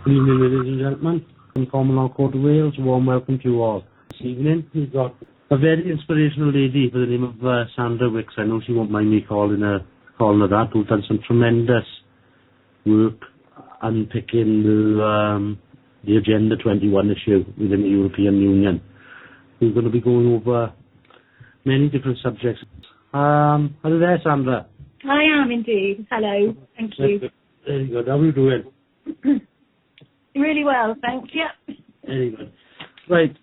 Good evening, ladies and gentlemen. From Common Law Court of Wales, a warm welcome to you all. This evening, we've got a very inspirational lady by the name of Sandra Wicks. I know she won't mind me calling her that, who's done some tremendous work unpicking the Agenda 21 issue within the European Union. We're going to be going over many different subjects. Hello there, Sandra. I am indeed. Hello. Thank you. Very good. How are you doing? Really well, thanks. Yep. Very good. Right.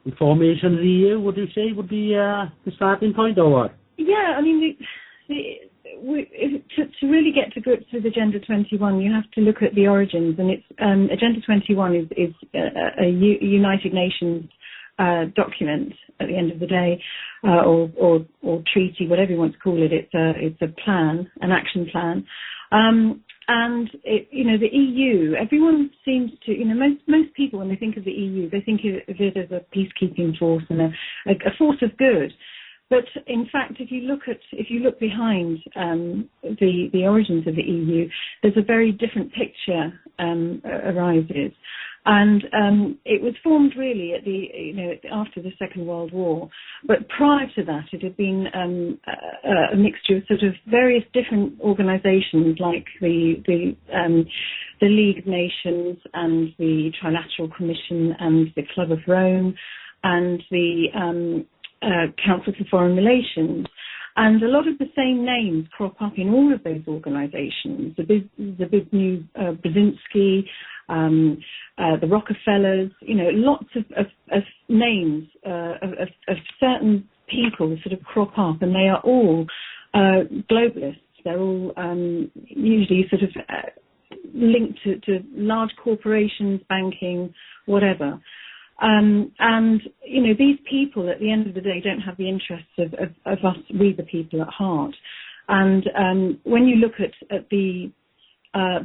The formation of the EU, would you say, would be the starting point, or what? Yeah, I mean, to really get to grips with Agenda 21, you have to look at the origins, and it's Agenda 21 is a United Nations document at the end of the day, or treaty, whatever you want to call it. It's a plan, an action plan. And the EU, everyone seems to, most people when they think of the EU, they think of it as a peacekeeping force and a force of good. But in fact, if you look behind the origins of the EU, there's a very different picture arises. And it was formed really at after the Second World War. But prior to that, it had been a mixture of sort of various different organisations like the League of Nations and the Trilateral Commission and the Club of Rome and the Council for Foreign Relations. And a lot of the same names crop up in all of those organisations. The big new Brzezinski, the Rockefellers, lots of names of certain people sort of crop up, and they are all globalists. They're all usually sort of linked to large corporations, banking, whatever. And these people, at the end of the day, don't have the interests of us, we the people, at heart. And when you look at the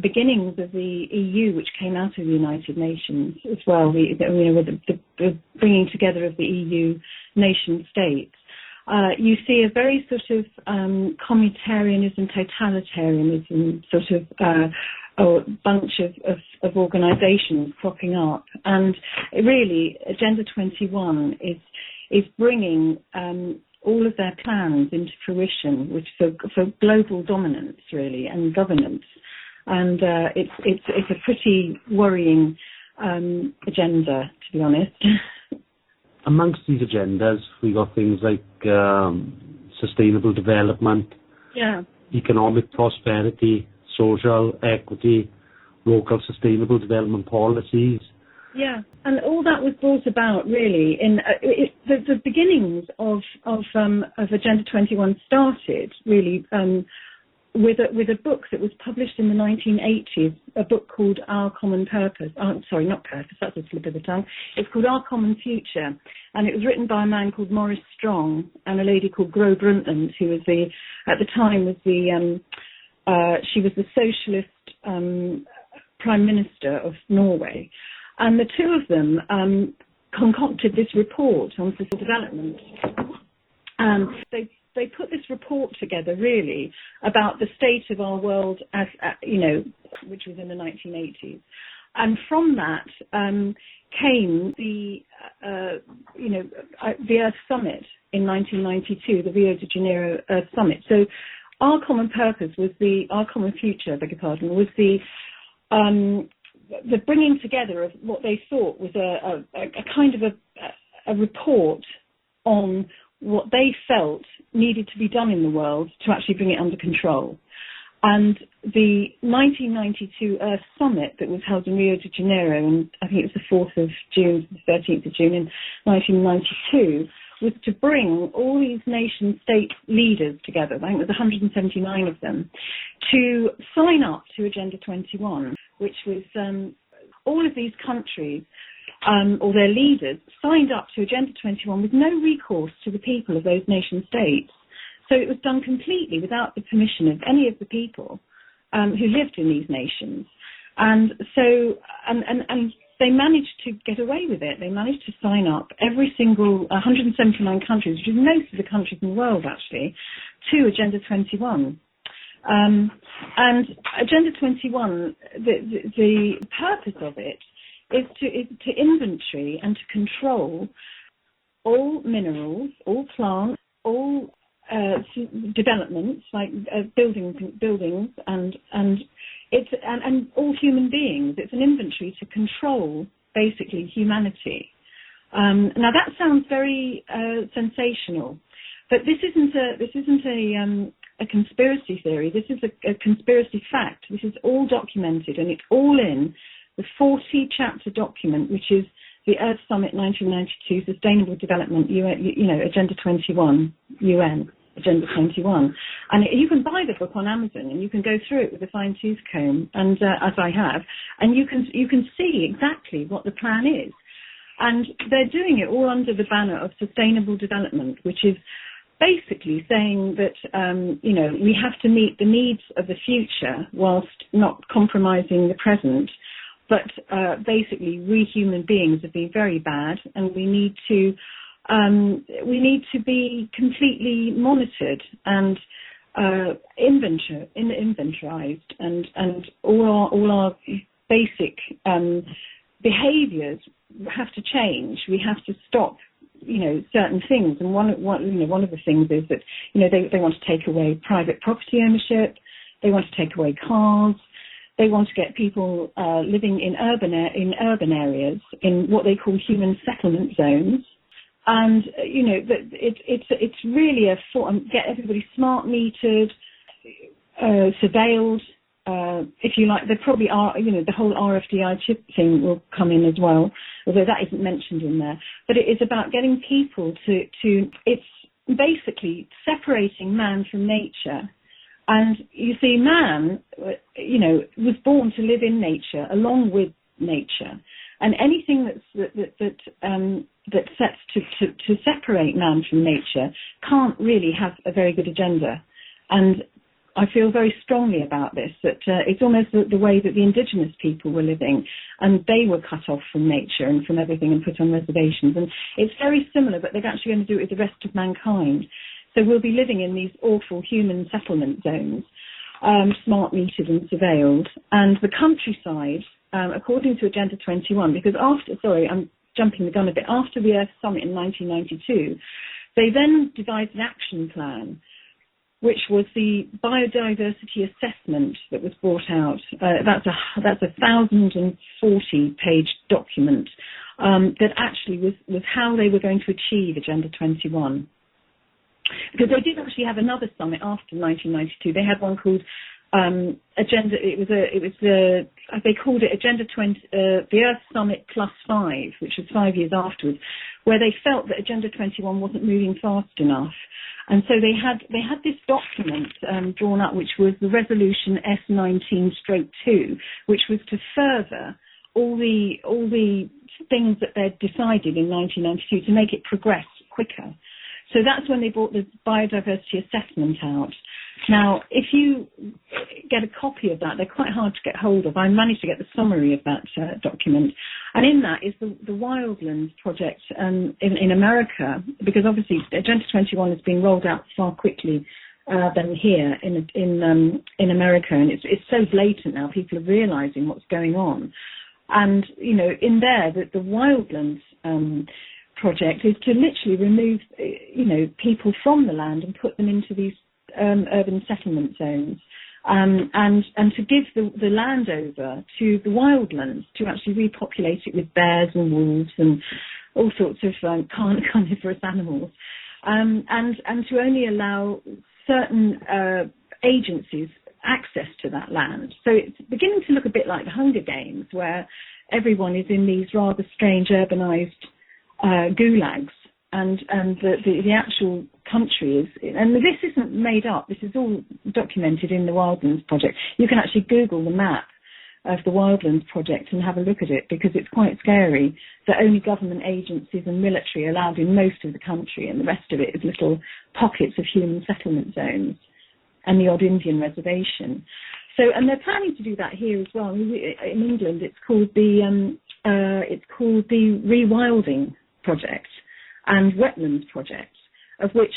beginnings of the EU, which came out of the United Nations as well, with the bringing together of the EU nation states, you see a very sort of communitarianism, totalitarianism sort of a bunch of organisations cropping up. And really, Agenda 21 is bringing all of their plans into fruition, which for global dominance, really, and governance. And it's a pretty worrying agenda, to be honest. Amongst these agendas, we got things like sustainable development, economic prosperity, social equity, local sustainable development policies. Yeah, and all that was brought about really in the beginnings of Agenda 21 started really with a book that was published in the 1980s, a book called Our Common Purpose. Sorry, not Purpose, that's a slip of the tongue. It's called Our Common Future, and it was written by a man called Maurice Strong and a lady called Gro Brundtland, who was at the time she was the socialist prime minister of Norway. And the two of them concocted this report on sustainable development. They put this report together, really, about the state of our world, as which was in the 1980s. And from that came the Earth Summit in 1992, the Rio de Janeiro Earth Summit. So our common purpose our common future, beg your pardon, was the bringing together of what they thought was a kind of a report on what they felt needed to be done in the world to actually bring it under control. And the 1992 Earth Summit that was held in Rio de Janeiro, and I think it was the 4th of June, the 13th of June in 1992, was to bring all these nation-state leaders together, I think it was 179 of them, to sign up to Agenda 21, which was all of these countries or their leaders signed up to Agenda 21 with no recourse to the people of those nation-states. So it was done completely without the permission of any of the people who lived in these nations. And so, and they managed to get away with it. They managed to sign up every single 179 countries, which is most of the countries in the world actually, to Agenda 21. And Agenda 21, the purpose of it is to inventory and to control all minerals, all plants, all developments like buildings and all human beings. It's an inventory to control basically humanity. Now that sounds very sensational, but this isn't a conspiracy theory. This is a conspiracy fact. This is all documented, and it's all in the 40-chapter document, which is the Earth Summit 1992 Sustainable Development Agenda 21 UN Agenda 21, and you can buy the book on Amazon, and you can go through it with a fine-tooth comb, and as I have, and you can see exactly what the plan is, and they're doing it all under the banner of sustainable development, which is basically saying that we have to meet the needs of the future whilst not compromising the present. But basically, we human beings have been very bad, and we need to be completely monitored and inventorized, and all our basic behaviours have to change. We have to stop, certain things. And one of the things is that they want to take away private property ownership. They want to take away cars. They want to get people living in urban areas in what they call human settlement zones, and it's really get everybody smart metered, surveilled. If you like, there probably are. The whole RFDI chip thing will come in as well, although that isn't mentioned in there. But it is about getting people to. It's basically separating man from nature. And you see, man, was born to live in nature, along with nature, and anything that sets to separate man from nature can't really have a very good agenda. And I feel very strongly about this, that it's almost the way that the indigenous people were living, and they were cut off from nature and from everything and put on reservations. And it's very similar, but they're actually going to do it with the rest of mankind. So we'll be living in these awful human settlement zones, smart metered and surveilled. And the countryside, according to Agenda 21, because I'm jumping the gun a bit, after the Earth Summit in 1992, they then devised an action plan, which was the biodiversity assessment that was brought out. That's a 1,040-page document that actually was how they were going to achieve Agenda 21. Because they did actually have another summit after 1992. They had one called Agenda. They called it Agenda 20, the Earth Summit +5, which was 5 years afterwards, where they felt that Agenda 21 wasn't moving fast enough, and so they had this document drawn up, which was the Resolution S19/2, which was to further all the things that they'd decided in 1992 to make it progress quicker. So that's when they brought the biodiversity assessment out. Now, if you get a copy of that, they're quite hard to get hold of. I managed to get the summary of that document. And in that is the Wildlands project in America, because obviously Agenda 21 is being rolled out far quickly than here in America. And it's so blatant now, people are realising what's going on. And, in there, the Wildlands project is to literally remove, people from the land and put them into these urban settlement zones, and to give the land over to the wildlands to actually repopulate it with bears and wolves and all sorts of carnivorous animals, and to only allow certain agencies access to that land. So it's beginning to look a bit like the Hunger Games, where everyone is in these rather strange urbanized gulags, and the actual country is, and this isn't made up, this is all documented in the Wildlands Project. You can actually Google the map of the Wildlands Project and have a look at it, because it's quite scary that only government agencies and military are allowed in most of the country, and the rest of it is little pockets of human settlement zones and the odd Indian reservation. So, and they're planning to do that here as well. In England, it's called the Rewilding Project and Wetlands Project. of which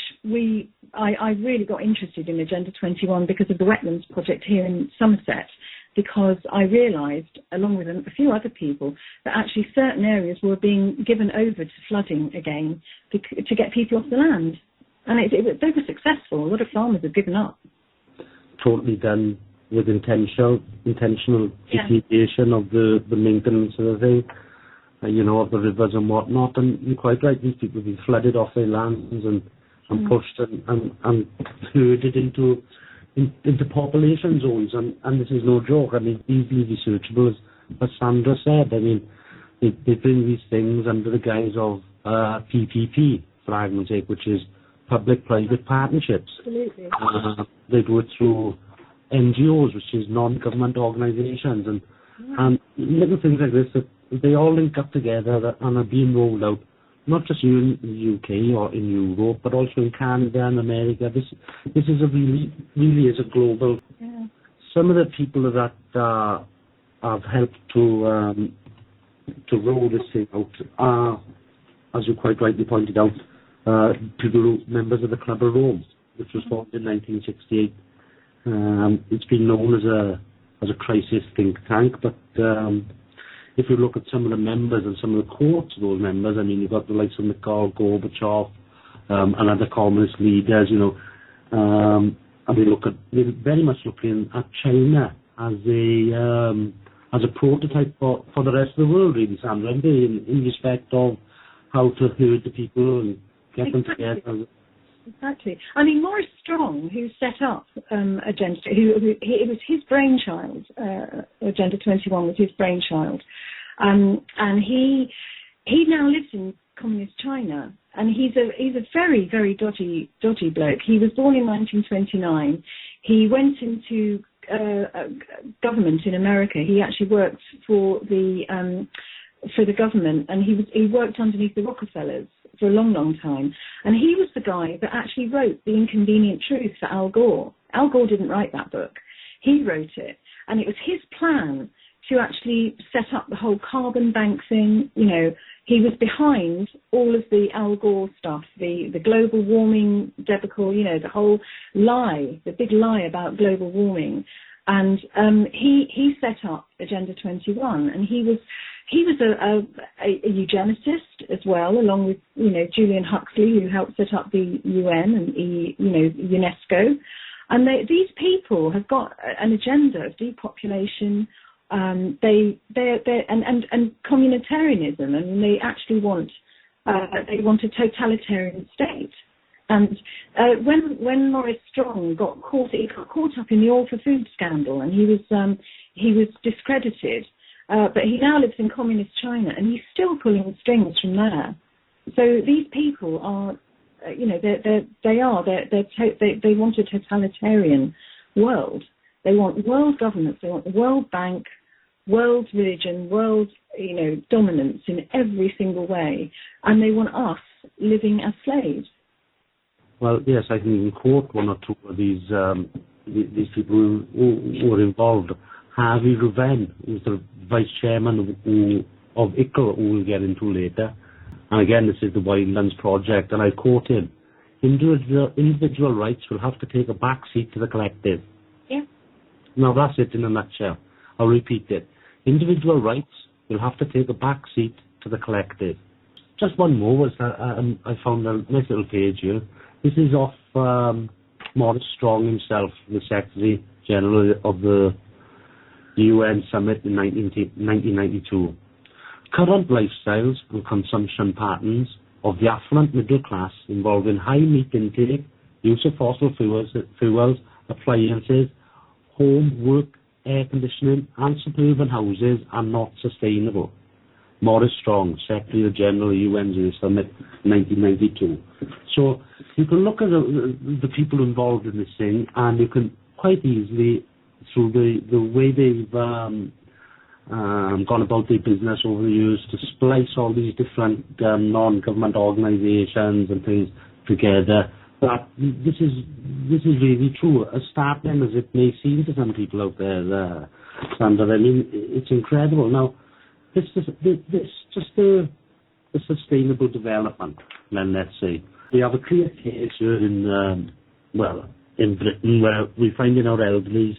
I really got interested in Agenda 21 because of the wetlands project here in Somerset, because I realised, along with a few other people, that actually certain areas were being given over to flooding again to get people off the land. And they were successful. A lot of farmers have given up. Totally done with intentional depletion of the maintenance of the thing, of the rivers and whatnot. And you're quite right, these people have been flooded off their lands and pushed and herded into population zones. And this is no joke. I mean, easily researchable, as Sandra said. I mean, they bring these things under the guise of PPP, for argument's sake, which is public-private partnerships. Absolutely. They do it through NGOs, which is non-government organisations, and little things like this, that they all link up together and are being rolled out, not just here in the UK or in Europe, but also in Canada and America. This is really is a global. Yeah. Some of the people that have helped to roll this thing out are, as you quite rightly pointed out, people members of the Club of Rome, which was formed in 1968. It's been known as a crisis think tank, but if you look at some of the members and some of the quotes of those members, I mean, you've got the likes of Mikhail Gorbachev and other communist leaders, and they're very much looking at China as a prototype for the rest of the world, really, Sandra, in respect of how to herd the people and get them together. Exactly. I mean, Maurice Strong, who set up Agenda, it was his brainchild. Agenda 21 was his brainchild, and he now lives in communist China, and he's a very, very dodgy bloke. He was born in 1929. He went into government in America. He actually worked for the government, and he worked underneath the Rockefellers for a long, long time. And he was the guy that actually wrote The Inconvenient Truth for Al Gore. Al Gore didn't write that book. He wrote it. And it was his plan to actually set up the whole carbon bank thing. He was behind all of the Al Gore stuff, the global warming debacle, the whole lie, the big lie about global warming. And he set up Agenda 21, and he was a eugenicist as well, along with Julian Huxley, who helped set up the UN and UNESCO. And these people have got an agenda of depopulation. They and communitarianism, and they actually want a totalitarian state. And when Maurice Strong got caught up in the All for Food scandal, and he was discredited. But he now lives in communist China, and he's still pulling strings from there. So these people are, they want a totalitarian world. They want world governance. They want the World Bank, world religion, world, dominance in every single way, and they want us living as slaves. Well, yes, I can even quote one or two of these people who were involved. Harvey Ruven, who's the vice chairman of ICL, who we'll get into later. And again, this is the Wildlands Project, and I quote him: individual rights will have to take a back seat to the collective. Yeah. Now that's it in a nutshell. I'll repeat it. Individual rights will have to take a back seat to the collective. Just one more was I found a nice little page here. This is off Maurice Strong himself, the Secretary General of the UN Summit in 1992. Current lifestyles and consumption patterns of the affluent middle class involving high meat intake, use of fossil fuels, appliances, home, work, air conditioning and suburban houses are not sustainable. Maurice Strong, Secretary General of the UN Summit 1992. So you can look at the people involved in this thing, and you can quite easily, through the way they've gone about their business over the years, to splice all these different non-government organisations and things together. But this is really true, as startling as it may seem to some people out there, Sandra. I mean, it's incredible. Now, this just the sustainable development, then let's say. We have a clear case here in Britain, where we're finding our elderly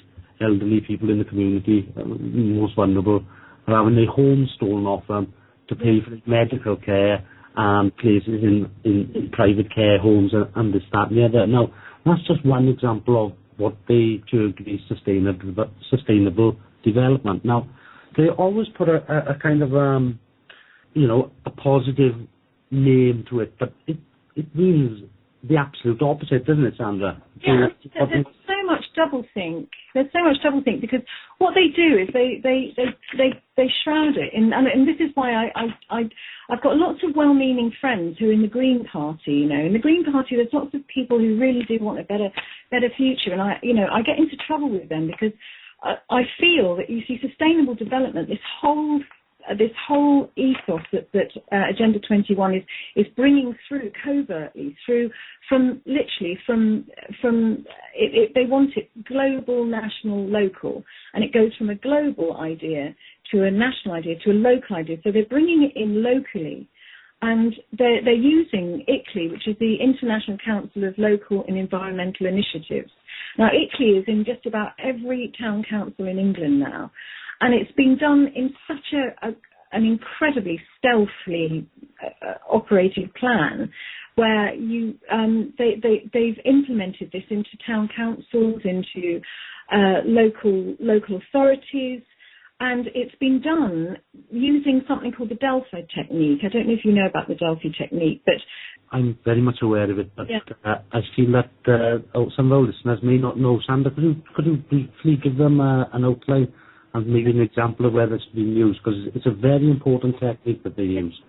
people in the community, most vulnerable, are having their homes stolen off them to pay for medical care and places in private care homes and this, that and the other. Now, that's just one example of what they term to be sustainable development. Now, they always put a kind of, a positive name to it, but it means the absolute opposite, doesn't it, Sandra? Yeah, there's so much doublethink. There's so much doublethink because what they do is they shroud it in, and this is why I've got lots of well-meaning friends who are in the Green Party. In the Green Party, there's lots of people who really do want a better future, and I get into trouble with them because I feel that, you see, sustainable development, this whole ethos that Agenda 21 is bringing through covertly, they want it global, national, local, and it goes from a global idea to a national idea to a local idea. So they're bringing it in locally, and they're using ICLEI, which is the International Council of Local and Environmental Initiatives. Now, ICLEI is in just about every town council in England now. And it's been done in such an incredibly stealthily operated plan, where they've implemented this into town councils, into local authorities, and it's been done using something called the Delphi technique. I don't know if you know about the Delphi technique, but I'm very much aware of it, but I feel that some of our listeners may not know. Sandra, could you briefly give them an outline and maybe an example of where it's been used, because it's a very important technique that they use.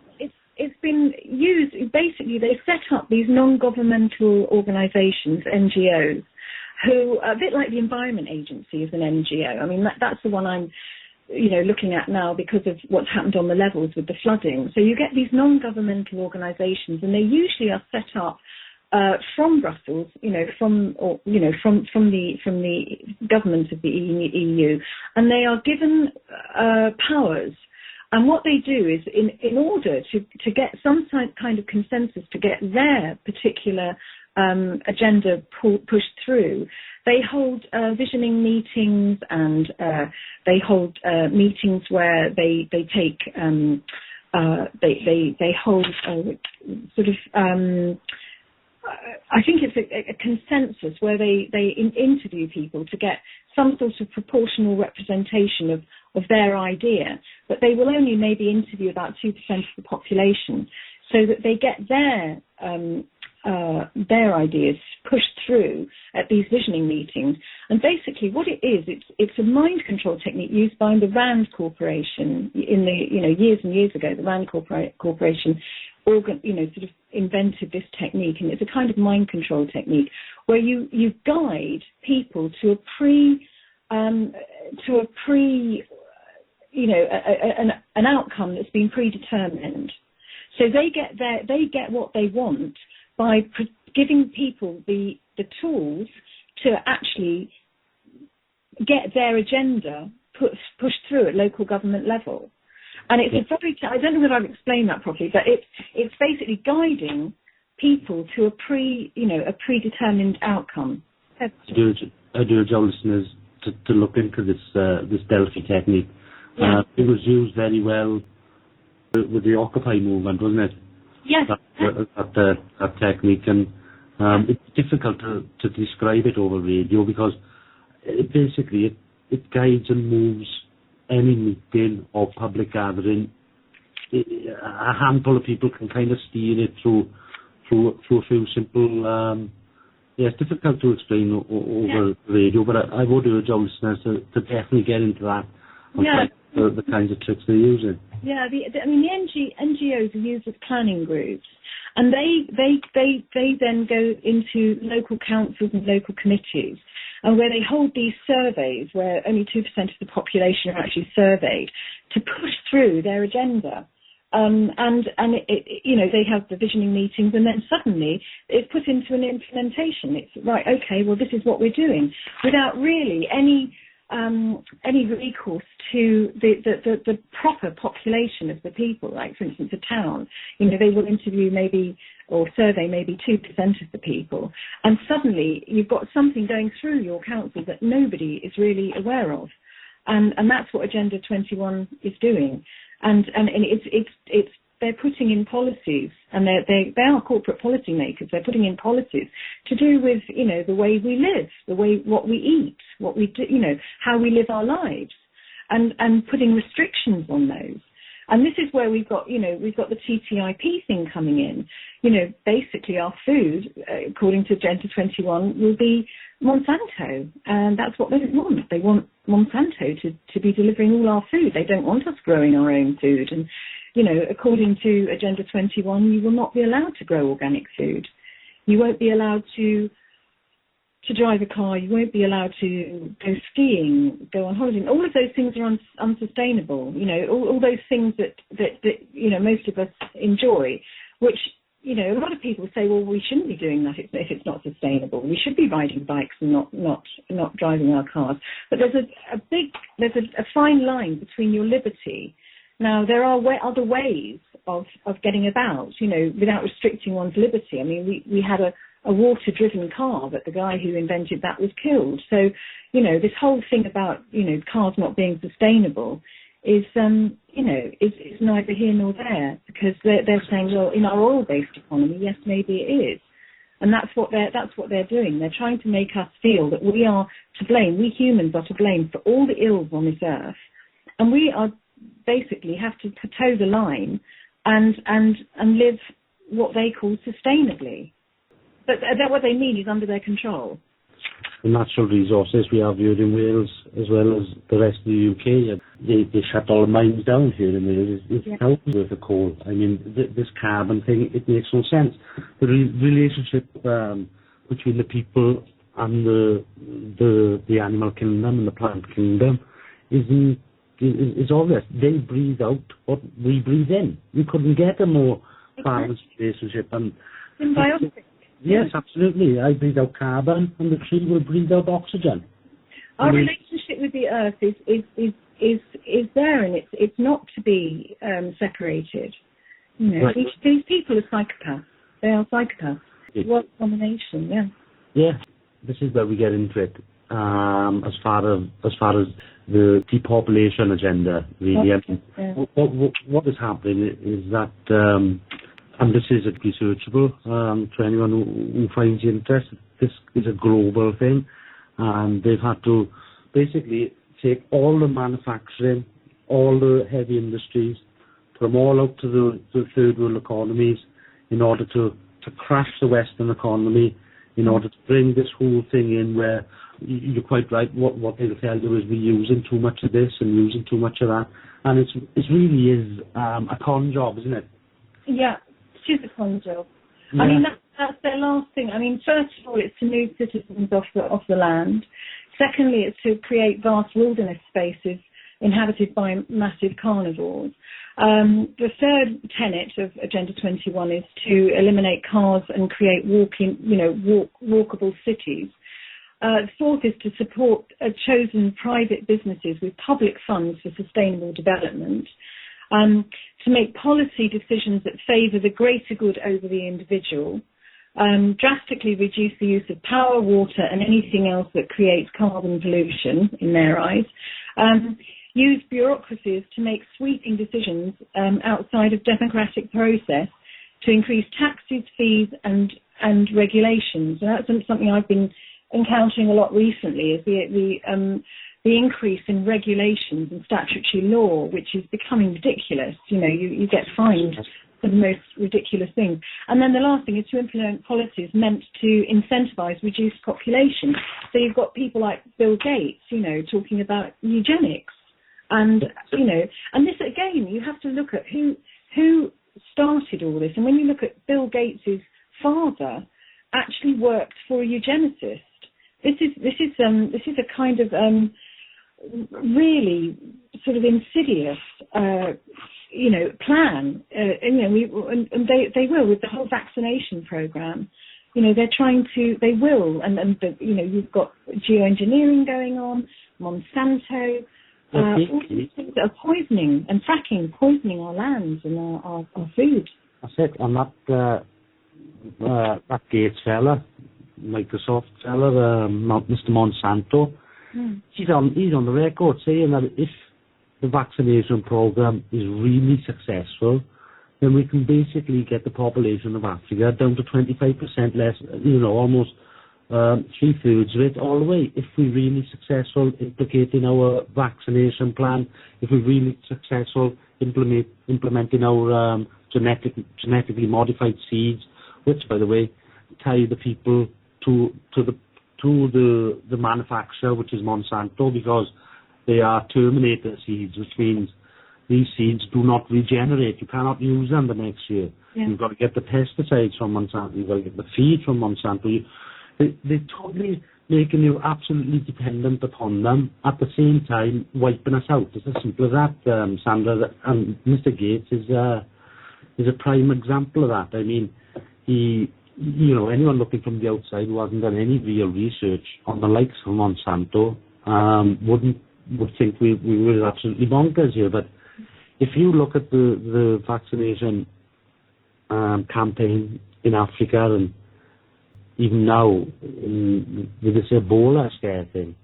It's been used, basically they set up these non-governmental organisations, NGOs, who, a bit like the Environment Agency is an NGO. I mean, that's the one I'm looking at now because of what's happened on the levels with the flooding. So you get these non-governmental organisations, and they usually are set up from Brussels, from the government of the EU, and they are given powers. And what they do is, in order to get some kind of consensus to get their particular agenda pushed through, they hold visioning meetings, and they hold meetings where they take they hold sort of. I think it's a consensus where they interview people to get some sort of proportional representation of their idea, but they will only maybe interview about 2% of the population, so that they get their ideas pushed through at these visioning meetings. And basically what it is, it's a mind control technique used by the RAND Corporation in the years and years ago. The RAND Corporation sort of invented this technique, and it's a kind of mind control technique where you guide people to an outcome that's been predetermined. So they get what they want by giving people the tools to actually get their agenda pushed through at local government level. And it's I don't know whether I've explained that properly, but it's basically guiding people to a predetermined outcome. I do urge our listeners to look into this Delphi technique. Yeah. It was used very well with the Occupy movement, wasn't it? Yes. That technique, and it's difficult to describe it over radio, because it guides and moves any meeting or public gathering. A handful of people can kind of steer it through a few simple. It's difficult to explain over radio, but I would urge our listeners to definitely get into that and try the kinds of tricks they're using. Yeah, the NGOs are used as planning groups, and they then go into local councils and local committees, and where they hold these surveys where only 2% of the population are actually surveyed to push through their agenda. They have the visioning meetings, and then suddenly it's put into an implementation. It's right, okay, well, this is what we're doing, without really any any recourse to the proper population of the people. Like, for instance, a town, they will interview maybe or survey maybe 2% of the people, and suddenly you've got something going through your council that nobody is really aware of, and that's what Agenda 21 is doing, and it's they're putting in policies, and they are corporate policy makers. They're putting in policies to do with, the way we live, what we eat, what we do, how we live our lives, and putting restrictions on those. And this is where we've got the TTIP thing coming in. Basically our food, according to Agenda 21, will be Monsanto, and that's what they want. They want Monsanto to be delivering all our food. They don't want us growing our own food. And according to Agenda 21, you will not be allowed to grow organic food. You won't be allowed to drive a car. You won't be allowed to go skiing, go on holiday. All of those things are unsustainable. All those things that most of us enjoy, which, a lot of people say, well, we shouldn't be doing that if it's not sustainable. We should be riding bikes and not driving our cars. But there's a fine line between your liberty. Now, there are other ways of getting about, without restricting one's liberty. I mean, we had a water-driven car, but the guy who invented that was killed. So, this whole thing about, cars not being sustainable is neither here nor there, because they're saying, well, in our oil-based economy, yes, maybe it is. And that's what they're doing. They're trying to make us feel that we are to blame. We humans are to blame for all the ills on this earth. And we are basically have to toe the line and live what they call sustainably. But what they mean is under their control. The natural resources we have here in Wales, as well as the rest of the UK, they shut all the mines down here in Wales. It's thousands worth of coal. I mean, this carbon thing, it makes no sense. The relationship between the people and the animal kingdom and the plant kingdom is obvious. They breathe out what we breathe in. You couldn't get a more balanced relationship. And symbiotic. Yes, absolutely. I breathe out carbon, and the tree will breathe out oxygen. Our relationship with the earth is there, and it's not to be separated. Right. These people are psychopaths. They are psychopaths. Yeah. What combination? Yeah. Yeah, this is where we get into it. As far as the depopulation agenda, really. What is happening is that. And this is researchable to anyone who finds interested. This is a global thing, and they've had to basically take all the manufacturing, all the heavy industries, put them all out to the third world economies in order to crash the Western economy, in order to bring this whole thing in where you're quite right. What they'll tell you is we're using too much of this and using too much of that, and it really is a con job, isn't it? Yeah. It is a con job. Yeah. I mean, that's their last thing. I mean, first of all, it's to move citizens off the land. Secondly, it's to create vast wilderness spaces inhabited by massive carnivores. The third tenet of Agenda 21 is to eliminate cars and create walkable cities. The fourth is to support chosen private businesses with public funds for sustainable development. To make policy decisions that favour the greater good over the individual, drastically reduce the use of power, water and anything else that creates carbon pollution in their eyes, use bureaucracies to make sweeping decisions outside of democratic process to increase taxes, fees and regulations. And that's something I've been encountering a lot recently, is the increase in regulations and statutory law, which is becoming ridiculous. You get fined for the most ridiculous things. And then the last thing is to implement policies meant to incentivise reduced population. So you've got people like Bill Gates, talking about eugenics. And, and this, again, you have to look at who started all this. And when you look at Bill Gates's father, actually worked for a eugenicist. This is a kind of really sort of insidious, plan. They will with the whole vaccination program. They're trying to. They will, and you've got geoengineering going on. Monsanto, all these things that are poisoning, and fracking, poisoning our lands and our food. That's it. And that Gates fella, Microsoft fella, Mr. Monsanto, he's on the record saying that if the vaccination program is really successful, then we can basically get the population of Africa down to 25% less, almost 3/3 of it all the way. If we're really successful implicating our vaccination plan, if we're really successful implementing our genetically modified seeds, which, by the way, tie the people to the manufacturer, which is Monsanto, because they are terminator seeds, which means these seeds do not regenerate. You cannot use them the next year. Yeah. You've got to get the pesticides from Monsanto. You've got to get the feed from Monsanto. They're totally making you absolutely dependent upon them, at the same time wiping us out. It's as simple as that, Sandra. And Mr. Gates is a prime example of that. I mean, anyone looking from the outside who hasn't done any real research on the likes of Monsanto would think we were absolutely bonkers here. But if you look at the vaccination campaign in Africa, and even now with this Ebola scare thing,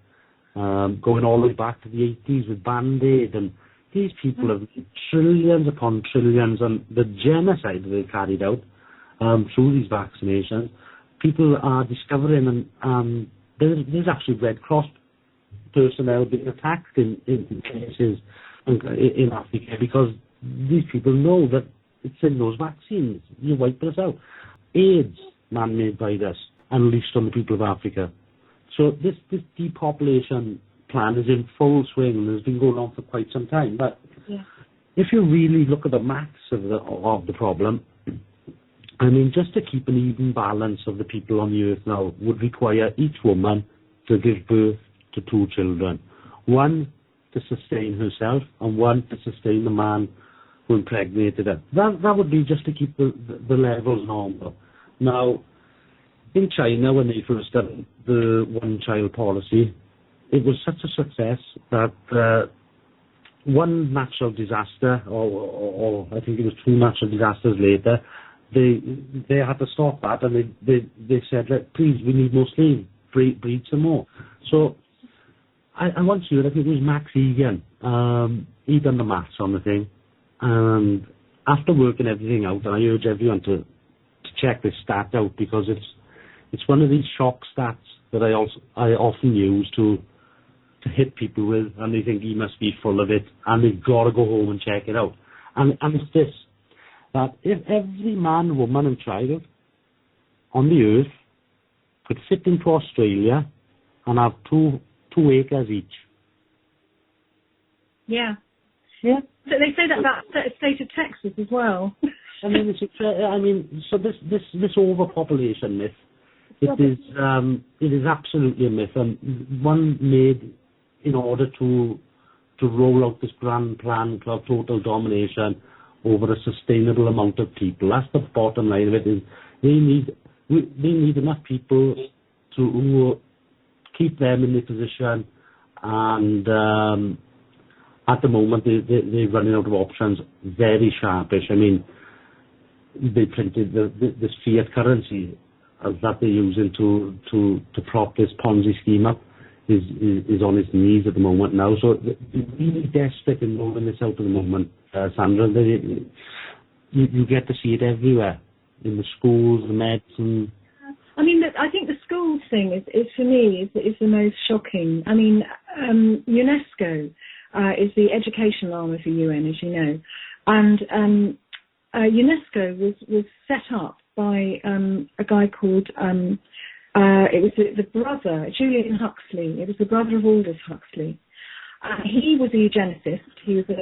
going all the way back to the 80s with Band-Aid, and these people have trillions upon trillions, and the genocide that they carried out through these vaccinations, people are discovering, and there's actually Red Cross personnel being attacked in cases in Africa, because these people know that it's in those vaccines. You're wiping us out. AIDS, man-made virus, unleashed on the people of Africa. So this depopulation plan is in full swing, and has been going on for quite some time. But if you really look at the maths of the problem, I mean, just to keep an even balance of the people on the earth now would require each woman to give birth to 2 children. One to sustain herself, and one to sustain the man who impregnated her. That would be just to keep the levels normal. Now, in China, when they first did the one-child policy, it was such a success that one natural disaster, or I think it was 2 natural disasters later, they had to stop that, and they said, please, we need more slaves, breed some more. So I once heard, I think it was Max Egan, he done the maths on the thing, and after working everything out, and I urge everyone to check this stat out, because it's one of these shock stats that I often use to hit people with, and they think he must be full of it, and they've got to go home and check it out. And it's this, that if every man, woman and child on the earth could fit into Australia and have 2 acres each. Yeah. Yeah. So they say that about the state of Texas as well. I mean, so this overpopulation myth, it is absolutely a myth, and one made in order to roll out this grand plan to have total domination over a sustainable amount of people. That's the bottom line of it. Is they need enough people to keep them in their position, and at the moment they're running out of options. Very sharpish. I mean, they printed this fiat currency that they're using to prop this Ponzi scheme up is on its knees at the moment now. So they're really desperate in rolling this out at the moment, Sandra. You get to see it everywhere, in the schools, the medicine. I mean, I think the schools thing is for me is the most shocking. I mean, UNESCO is the educational arm of the UN, as you know, and UNESCO was set up by a guy called it was the brother, Julian Huxley. It was the brother of Aldous Huxley. He was a eugenicist. He was a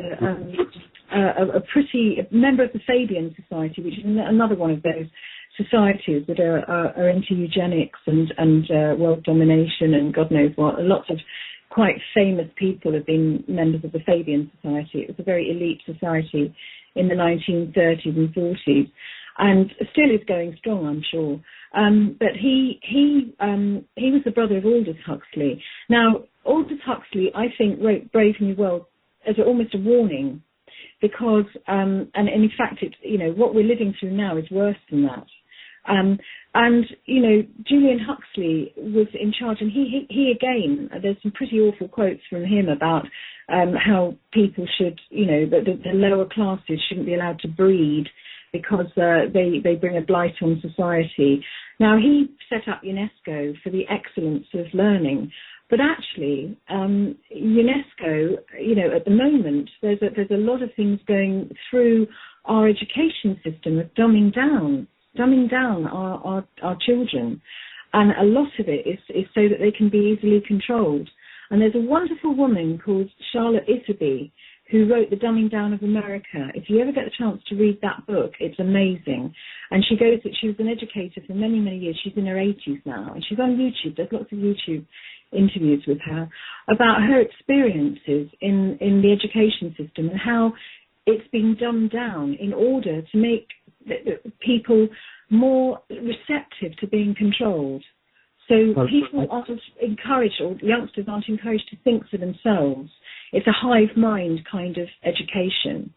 member of the Fabian Society, which is another one of those societies that are into eugenics and world domination and God knows what. Lots of quite famous people have been members of the Fabian Society. It was a very elite society in the 1930s and 40s. and still is going strong, I'm sure. But he was the brother of Aldous Huxley. Now, Aldous Huxley, I think, wrote Brave New World as almost a warning, because, and in fact, what we're living through now is worse than that. And, Julian Huxley was in charge, and he again, there's some pretty awful quotes from him about how people should, the lower classes shouldn't be allowed to breed because they bring a blight on society. Now, he set up UNESCO for the excellence of learning, but actually, UNESCO, at the moment, there's a lot of things going through our education system of dumbing down our children, and a lot of it is so that they can be easily controlled. And there's a wonderful woman called Charlotte Iserby who wrote The Dumbing Down of America. If you ever get the chance to read that book, it's amazing. And she was an educator for many, many years. She's in her 80s now, and she's on YouTube. There's lots of YouTube interviews with her about her experiences in the education system and how it's been dumbed down in order to make people more receptive to being controlled. So people aren't encouraged, or youngsters aren't encouraged to think for themselves. It's a hive mind kind of education.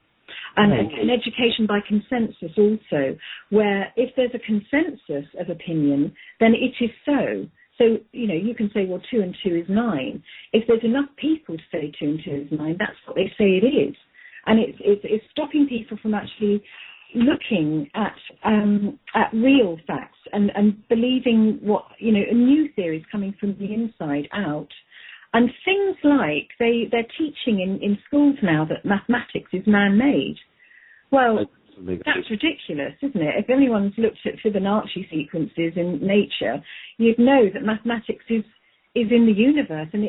And an education by consensus also, where if there's a consensus of opinion, then it is so. So, you can say, well, 2 and 2 is 9. If there's enough people to say 2 and 2 is 9, that's what they say it is. And it's stopping people from actually looking at real facts and believing what, new theories coming from the inside out. And things like they're teaching in schools now that mathematics is man-made. Well, that's ridiculous, isn't it? If anyone's looked at Fibonacci sequences in nature, you'd know that mathematics is in the universe, and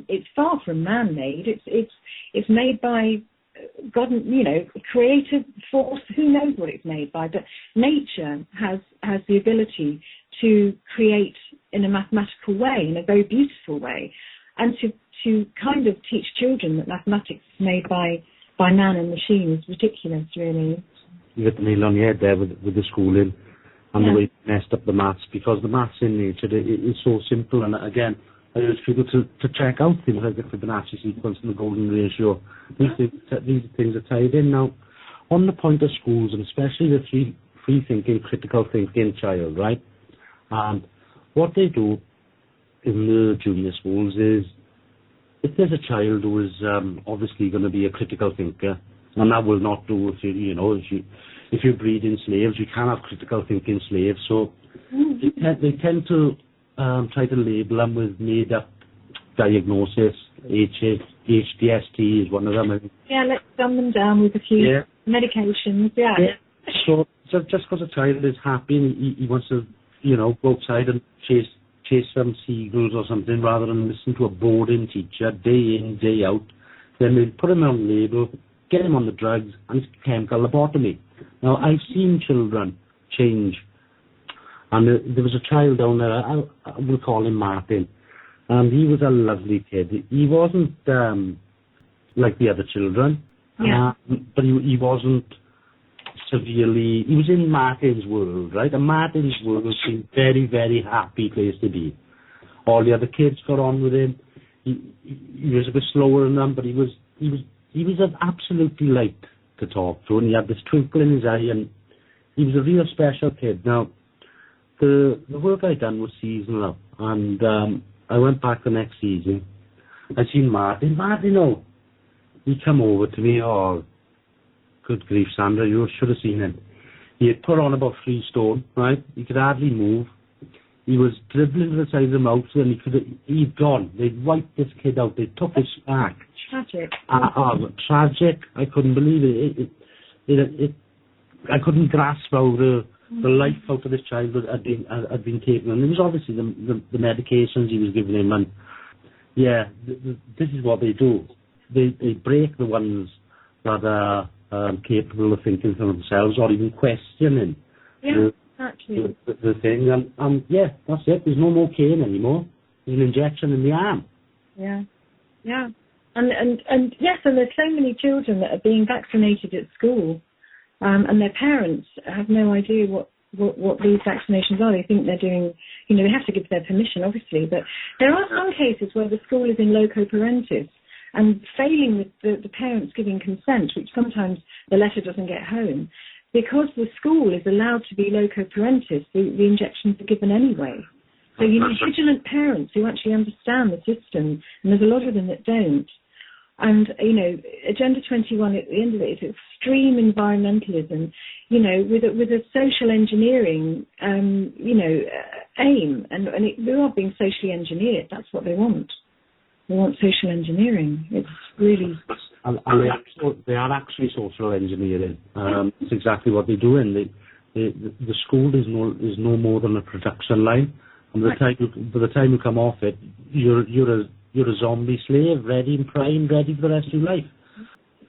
it's far from man-made. It's made by God, creative force. Who knows what it's made by? But nature has the ability to create in a mathematical way, in a very beautiful way, and to kind of teach children that mathematics is made by man and machine is ridiculous, really. You hit the nail on the head there with the schooling and the way it messed up the maths, because the maths in nature is so simple. And again, I urge people to check out things like the Fibonacci sequence and the golden ratio. These things are tied in. Now, on the point of schools, and especially the free thinking, critical thinking child, right? And what they do in the junior schools is, if there's a child who is obviously going to be a critical thinker, and that will not do if you're breeding slaves, you can't have critical thinking slaves. So they tend to try to label them with made-up diagnosis. HDST is one of them. Yeah, let's dumb them down with a few medications. Yeah. So just because a child is happy and he wants to, go outside and chase some seagulls or something, rather than listen to a boring teacher day in, day out, then they put him on the label, get him on the drugs, and it's chemical lobotomy. Now, I've seen children change. And there was a child down there, I will call him Martin, and he was a lovely kid. He wasn't like the other children, but he wasn't severely, he was in Martin's world, right? And Martin's world was a very, very happy place to be. All the other kids got on with him. He was a bit slower than them, but he was an absolute delight to talk to, and he had this twinkle in his eye, and he was a real special kid. Now, the work I done was seasonal, and I went back the next season. I seen Martin, he come over to me, good grief, Sandra, you should have seen him. He had put on about 3 stone, right? He could hardly move. He was dribbling to the side of the mouth, and he'd gone. They'd wiped this kid out. They took his back. Tragic. Tragic. I couldn't believe it. I couldn't grasp how the life out of this child had been taken. And it was obviously the medications he was giving him. And this is what they do. They break the ones that are capable of thinking for themselves or even questioning the thing. And that's it. There's no more cane anymore. There's an injection in the arm. Yeah. And yes, and there's so many children that are being vaccinated at school. and their parents have no idea what these vaccinations are. They think they're doing, they have to give their permission, obviously, but there are some cases where the school is in loco parentis and failing with the parents giving consent, which sometimes the letter doesn't get home. Because the school is allowed to be loco parentis, the injections are given anyway. So you need vigilant parents who actually understand the system, and there's a lot of them that don't. And, Agenda 21, at the end of it, is extreme environmentalism, with a social engineering, aim. And they are being socially engineered. That's what they want. They want social engineering. It's really... And they are actually social engineering. It's exactly what they're doing. The school is no more than a production line. And by the time you come off it, you're a zombie slave, ready and primed, ready for the rest of your life.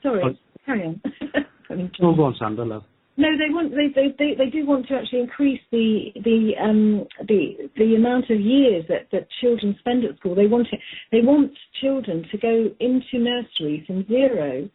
Sorry, carry on. No, go on, Sandra, love. No, they do want to actually increase the amount of years that children spend at school. They want children to go into nursery from 0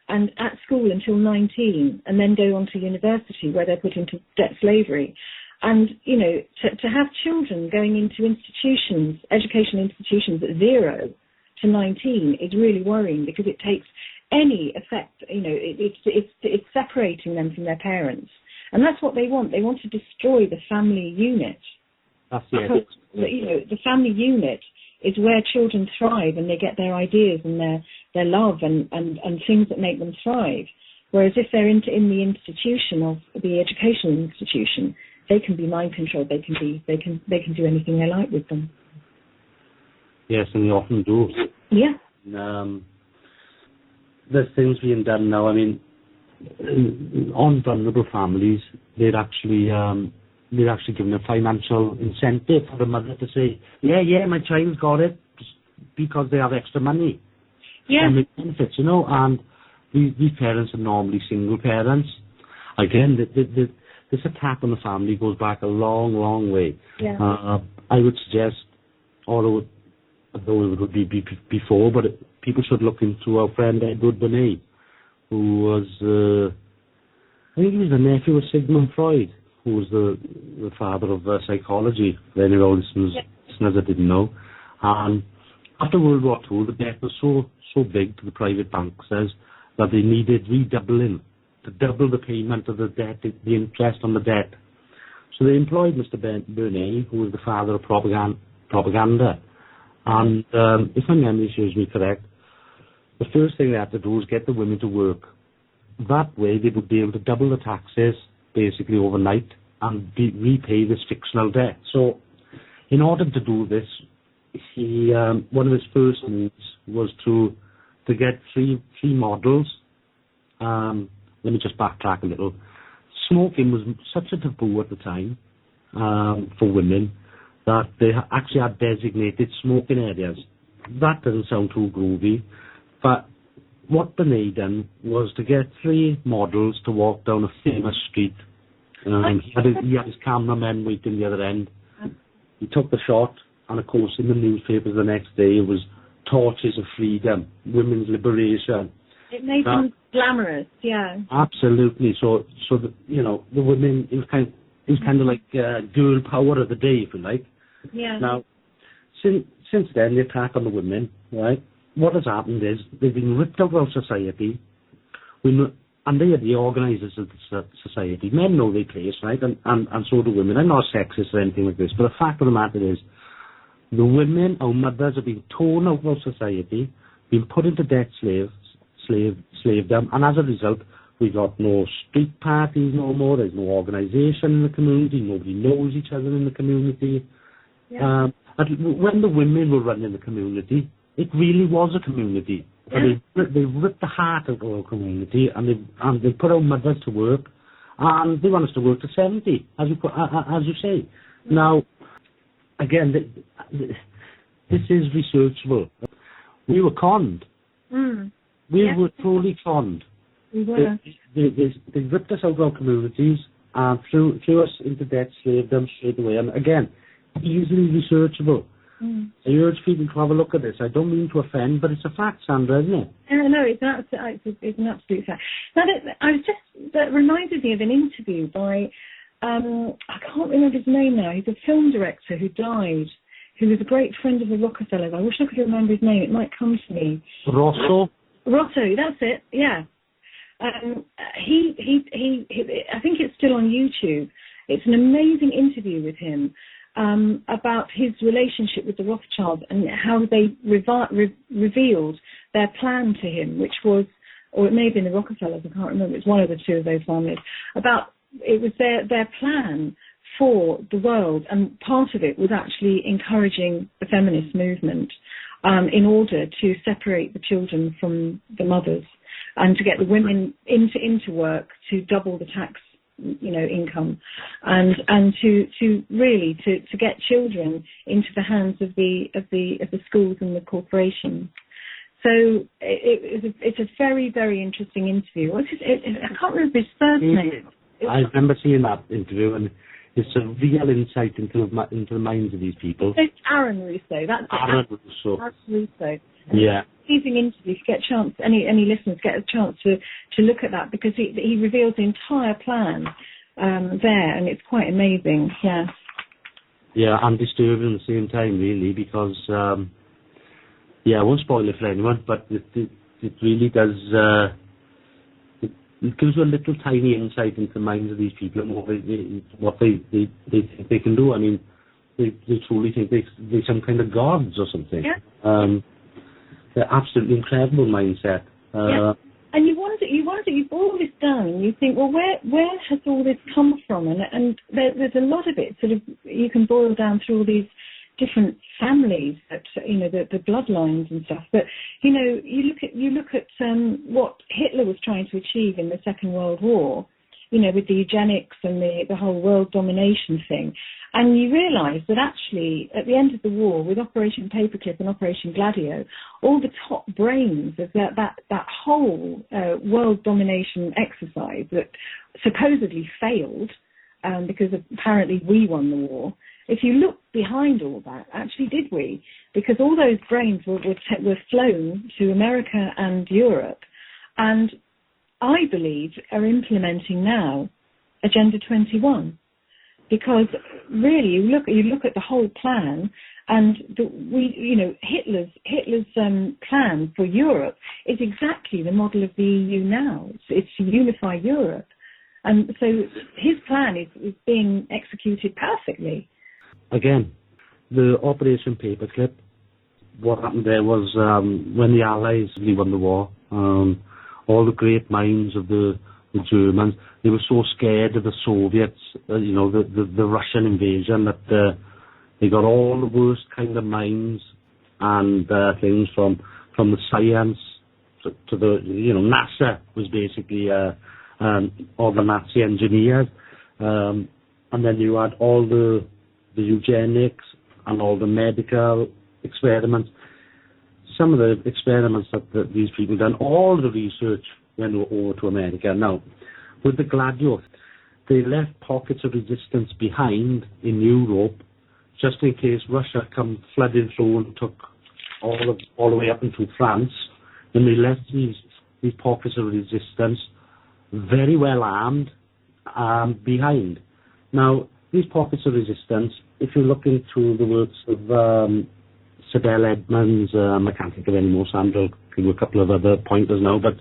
and at school until 19, and then go on to university where they're put into debt slavery. And to have children going into institutions, educational institutions at 0 to 19 is really worrying, because it takes any effect, it's separating them from their parents. And that's what they want. They want to destroy the family unit. That's the because, the family unit is where children thrive, and they get their ideas and their love and things that make them thrive. Whereas if they're in the institution of the educational institution, they can be mind controlled. They can do anything they like with them. Yes, and they often do. Yeah. There's things being done now. I mean, on vulnerable families, they're actually given a financial incentive for the mother to say, yeah, my child's got it, because they have extra money. Yeah. And benefits, and these parents are normally single parents. Again, this attack on the family goes back a long, long way. Yeah. I would suggest, although it would be before, but people should look into our friend Edward Bernays, who was, I think he was the nephew of Sigmund Freud, who was the father of psychology, for any of our listeners that didn't know. And after World War II, the debt was so big to the private bankers that they needed redoubling, to double the payment of the debt, the interest on the debt. So they employed Mr. Bernays, who was the father of propaganda. And if my memory serves me correct, the first thing they had to do was get the women to work. That way they would be able to double the taxes basically overnight and repay this fictional debt. So in order to do this, he one of his first moves was to get three models. Let me just backtrack a little. Smoking was such a taboo at the time for women that they actually had designated smoking areas. That doesn't sound too groovy, but what Bernays done was to get 3 models to walk down a famous street. He had his cameramen waiting the other end. He took the shot, and of course in the newspapers the next day it was torches of freedom, women's liberation. It made them glamorous, yeah. Absolutely. So the women, it was kind of like girl power of the day, if you like. Yeah. Now, since then, the attack on the women, right? What has happened is they've been ripped out of society, and they are the organisers of the society. Men know their place, right? And so do women. I'm not sexist or anything like this, but the fact of the matter is, the women, our mothers, have been torn out of society, been put into debt slavedom, and as a result, we got no street parties no more. There's no organisation in the community. Nobody knows each other in the community. Yeah. When the women were running the community, it really was a community. Yeah. They ripped the heart out of our community, and they put our mothers to work, and they want us to work to 70, as you say. Now, again, this is researchable. We were conned. We were totally conned. We were. They ripped us out of our communities and threw us into debt slavedom straight away. And again, easily researchable. I urge people to have a look at this. I don't mean to offend, but it's a fact, Sandra, isn't it? No, it's an absolute fact. Now, I was just that reminded me of an interview by, I can't remember his name now. He's a film director who died, who was a great friend of the Rockefellers. I wish I could remember his name. It might come to me. Rosso, that's it. Yeah. He. I think it's still on YouTube. It's an amazing interview with him about his relationship with the Rothschilds and how they revealed their plan to him, which was, or it may have been the Rockefellers, I can't remember, it's one of the two of those families, it was their plan for the world, and part of it was actually encouraging the feminist movement in order to separate the children from the mothers and to get the women into work, to double the tax income, and to really get children into the hands of the schools and the corporations. So it's a very, very interesting interview. I can't remember his first name. I remember seeing that interview, and it's a real insight into the minds of these people. It's Darren Russo. That's Darren Russo. Darren Russo. Yeah. Amazing interview. If you get a chance, any listeners get a chance to look at that, because he reveals the entire plan there, and it's quite amazing. Yeah. Yeah, and disturbing at the same time, really, because I won't spoil it for anyone, but it really does. It gives you a little tiny insight into the minds of these people and what they think they can do. I mean, they truly think they're some kind of gods or something. Yeah. They're absolutely incredible mindset. Yeah. And you wonder, you've all this done, and you think, well, where has all this come from? And there's a lot of it, sort of, you can boil down through all these different families, that the bloodlines and stuff. But you look at what Hitler was trying to achieve in the Second World War, with the eugenics and the whole world domination thing, and you realise that actually at the end of the war, with Operation Paperclip and Operation Gladio, all the top brains of that whole world domination exercise that supposedly failed, because apparently we won the war. If you look behind all that, actually did we? Because all those brains were flown to America and Europe, and I believe are implementing now Agenda 21. Because really, you look at the whole plan, and Hitler's plan for Europe is exactly the model of the EU now. It's to unify Europe, and so his plan is being executed perfectly. Again, the Operation Paperclip, what happened there was when the Allies really won the war, all the great minds of the Germans, they were so scared of the Soviets, the Russian invasion, that they got all the worst kind of minds and things from the science to the, NASA was basically all the Nazi engineers, and then you had all the eugenics and all the medical experiments. Some of the experiments that these people done, all the research went over to America. Now, with the Gladio, they left pockets of resistance behind in Europe, just in case Russia come flooding through and took all the way up into France. Then they left these pockets of resistance, very well armed, behind. Now, these pockets of resistance, if you look into the works of Sibel Edmonds, I can't think of any more, Sandra, give you a couple of other pointers now, but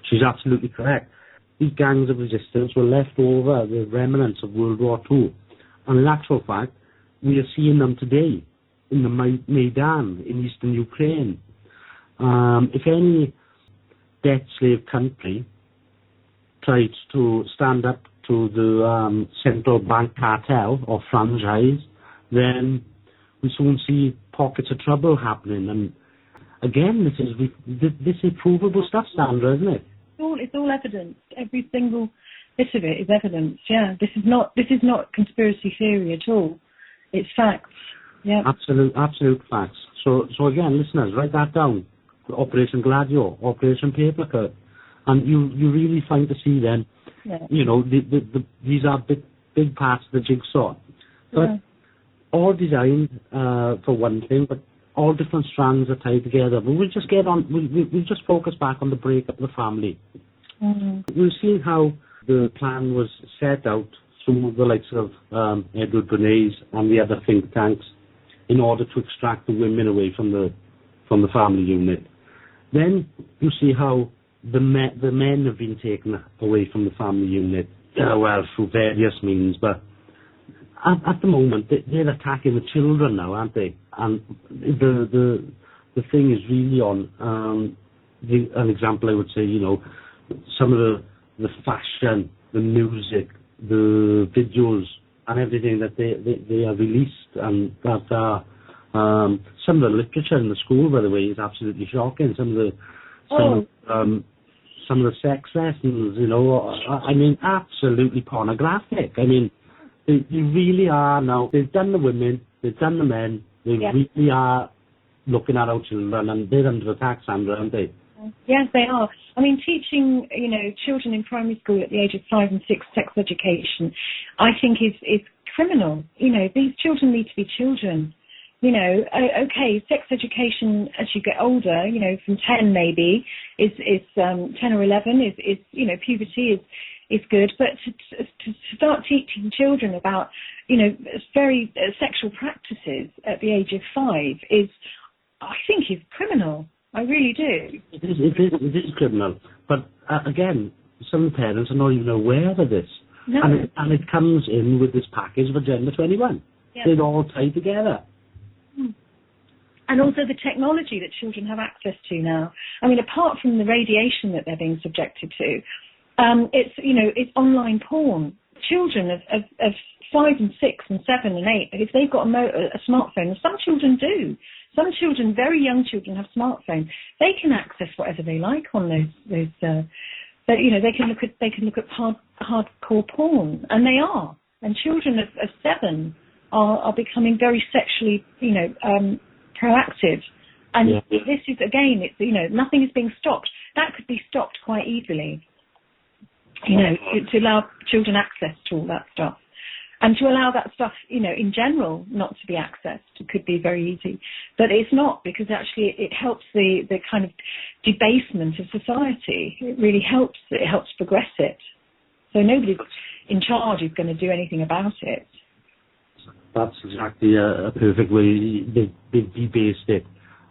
she's absolutely correct. These gangs of resistance were left over, the remnants of World War II. And in actual fact, we are seeing them today in the Maidan in eastern Ukraine. If any debt slave country tries to stand up to the central bank cartel or franchise, then we soon see pockets of trouble happening. And again, this is provable stuff, Sandra, isn't it? It's all evidence. Every single bit of it is evidence. Yeah, this is not conspiracy theory at all. It's facts. Yeah. Absolute facts. So again, listeners, write that down. Operation Gladio, Operation Paperclip, and you really find to see then. Yeah. These are big parts of the jigsaw, but all designed for one thing, but all different strands are tied together. But we'll just get on. We'll just focus back on the breakup of the family. Mm-hmm. We've seen how the plan was set out through the likes of Edward Bernays and the other think tanks in order to extract the women away from the family unit. Then you see how the men have been taken away from the family unit, well, through various means, but at the moment they're attacking the children now, aren't they? And the thing is really on an example I would say, some of the fashion, the music, the videos and everything that they are released, and that are some of the literature in the school, by the way, is absolutely shocking. Some of the sex lessons, I mean, absolutely pornographic. I mean, they really are now. They've done the women, they've done the men. They really are looking at our children, and they're under attack, Sandra, aren't they? Yes, they are. I mean, teaching, children in primary school at the age of 5 and 6 sex education, I think is criminal. These children need to be children. Okay, sex education as you get older, from 10 maybe, is 10 or 11 is puberty is good, but to start teaching children about, very sexual practices at the age of 5 I think is criminal. I really do. It is criminal. But again, some parents are not even aware of this. No. And it comes in with this package of Agenda 21. Yeah. They're all tied together. And also the technology that children have access to now. I mean, apart from the radiation that they're being subjected to, it's online porn. Children of 5 and 6 and 7 and 8, if they've got a smartphone, and some children do. Some children, very young children, have smartphones. They can access whatever they like on those. They can look at hardcore porn, and they are. And children of 7 are becoming very sexually, proactive. And this is again, nothing is being stopped. That could be stopped quite easily. To allow children access to all that stuff. And to allow that stuff, in general, not to be accessed, it could be very easy. But it's not, because actually it helps the kind of debasement of society. It really helps. It helps progress it. So nobody in charge is going to do anything about it. That's exactly a perfect way they debased it.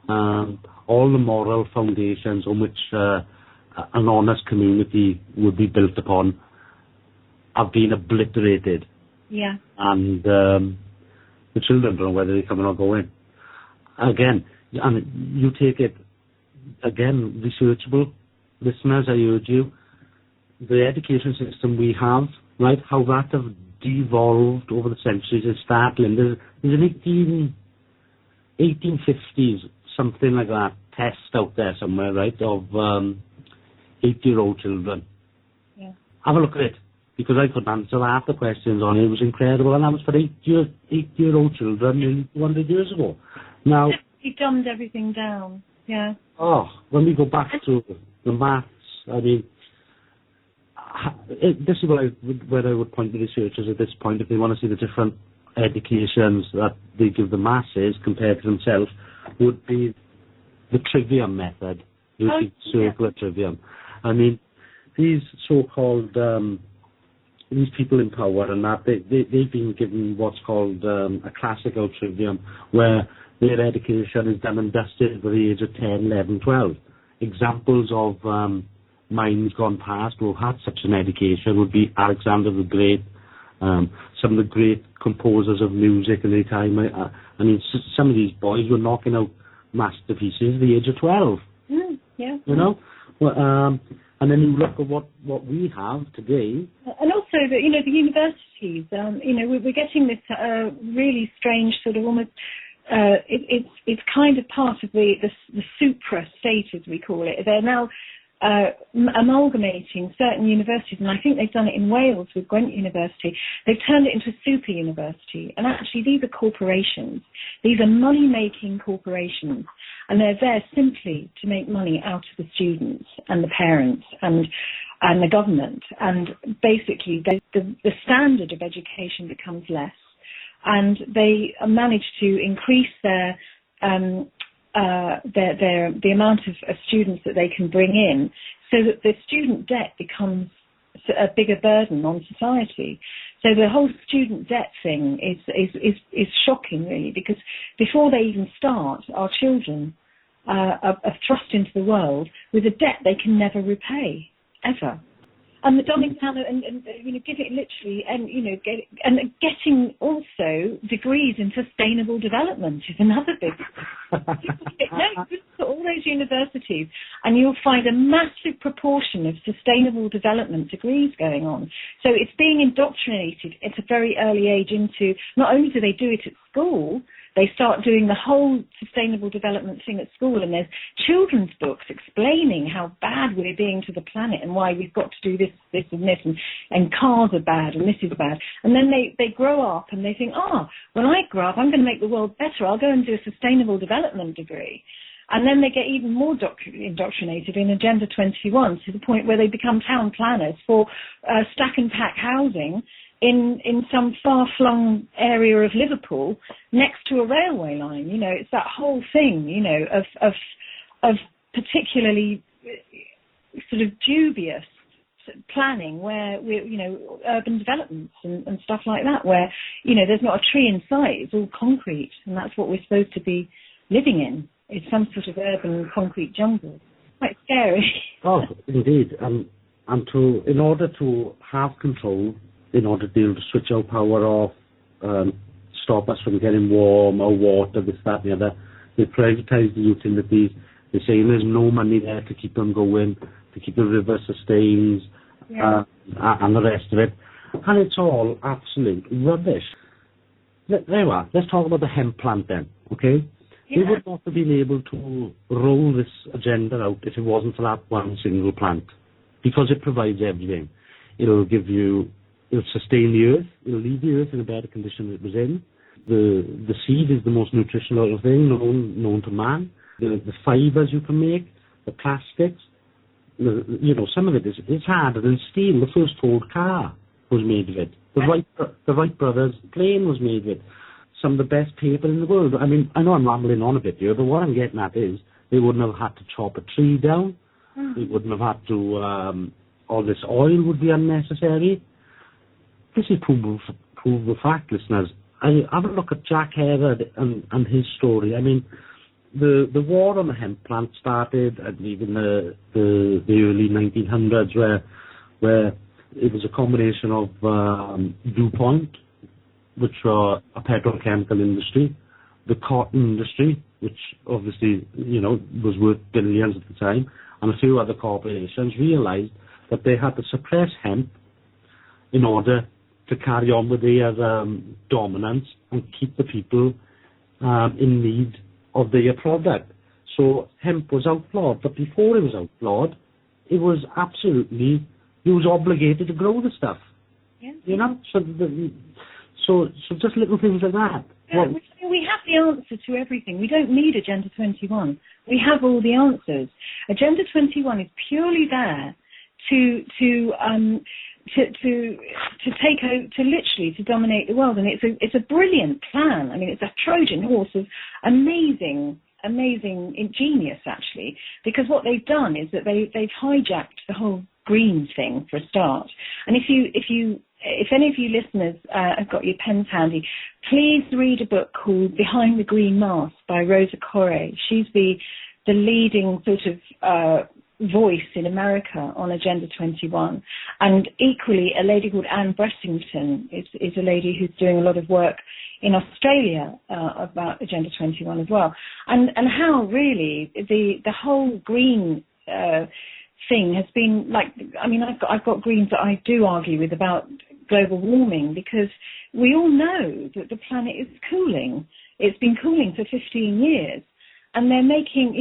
All the moral foundations on which an honest community would be built upon have been obliterated. Yeah. And the children don't know whether they're coming or going. Again, and you take it, again, researchable. Listeners, I urge you, the education system we have, right, how that have devolved over the centuries is startling. There's an 1850s, something like that, test out there somewhere, right, of 8-year-old children. Yeah. Have a look at it. Because I couldn't answer half the questions on it. It was incredible. And that was for 8-year-old children nearly 200 years ago. Now, he dumbed everything down. Yeah. Oh, when we go back to the maths, I mean, this is where I would point the researchers at this point, if they want to see the different educations that they give the masses compared to themselves, would be the trivium method, using circular trivium. I mean, these so-called these people in power and that, they've been given what's called a classical trivium, where their education is done and dusted by the age of 10, 11, 12. Examples of minds gone past who had such an education would be Alexander the Great, some of the great composers of music in their time. I mean, some of these boys were knocking out masterpieces at the age of 12. Yeah. Well, and then you look at what we have today. And also, the universities, we're getting this really strange sort of almost, it's kind of part of the supra state, as we call it. They're now amalgamating certain universities, and I think they've done it in Wales with Gwent University. They've turned it into a super university, and actually these are corporations. These are money-making corporations, and they're there simply to make money out of the students and the parents and the government. And basically, the standard of education becomes less, and they manage to increase the amount of students that they can bring in, so that the student debt becomes a bigger burden on society. So the whole student debt thing is shocking, really, because before they even start, our children are thrust into the world with a debt they can never repay, ever. And the dumbing down and give it literally, and getting also degrees in sustainable development is another big. All those universities, and you'll find a massive proportion of sustainable development degrees going on. So it's being indoctrinated at a very early age into. Not only do they do it at school, they start doing the whole sustainable development thing at school, and there's children's books explaining how bad we're being to the planet and why we've got to do this, and this, and cars are bad and this is bad. And then they grow up and they think, when I grow up, I'm going to make the world better. I'll go and do a sustainable development degree. And then they get even more indoctrinated in Agenda 21 to the point where they become town planners for stack and pack housing in some far-flung area of Liverpool next to a railway line. It's that whole thing, of particularly sort of dubious planning where urban developments and stuff like that, where, there's not a tree in sight, it's all concrete, and that's what we're supposed to be living in. It's some sort of urban concrete jungle. Quite scary. Oh, indeed. And in order to have control, in order to be able to switch our power off, stop us from getting warm or water, this, that, and the other, they privatise the utilities. They're saying there's no money there to keep them going, to keep the river sustained, and the rest of it. And it's all absolute rubbish. There you are. Let's talk about the hemp plant then, okay? Yeah. They would not have been able to roll this agenda out if it wasn't for that one single plant, because it provides everything. It'll sustain the earth. It'll leave the earth in a better condition than it was in. The seed is the most nutritional thing known to man. The fibres you can make, the plastics, some of it is harder than steel. The first Ford car was made of it. The Wright brothers plane was made of it. Some of the best paper in the world. I mean, I know I'm rambling on a bit here, but what I'm getting at is they wouldn't have had to chop a tree down. They wouldn't have had to, all this oil would be unnecessary. This is prove the fact, listeners. Have a look at Jack Herod and his story. I mean, the war on the hemp plant started, I believe, in the early 1900s, where it was a combination of DuPont, which are a petrochemical industry, the cotton industry, which obviously, was worth billions at the time, and a few other corporations realized that they had to suppress hemp in order to carry on with their dominance and keep the people in need of their product. So hemp was outlawed, but before it was outlawed, it was obligated to grow the stuff. Yeah. So just little things like that. Yeah, we have the answer to everything. We don't need Agenda 21. We have all the answers. Agenda 21 is purely there to take over, to dominate the world, and it's a brilliant plan. I mean, it's a Trojan horse of amazing genius, actually, because what they've done is that they've hijacked the whole green thing for a start. And if any of you listeners have got your pens handy, please read a book called Behind the Green Mask by Rosa Corey. She's the leading sort of voice in America on Agenda 21. And equally, a lady called Anne Bressington is a lady who's doing a lot of work in Australia about Agenda 21 as well. And how really the whole green thing has been like, I mean, I've got Greens that I do argue with about global warming, because we all know that the planet is cooling. It's been cooling for 15 years. And they're making,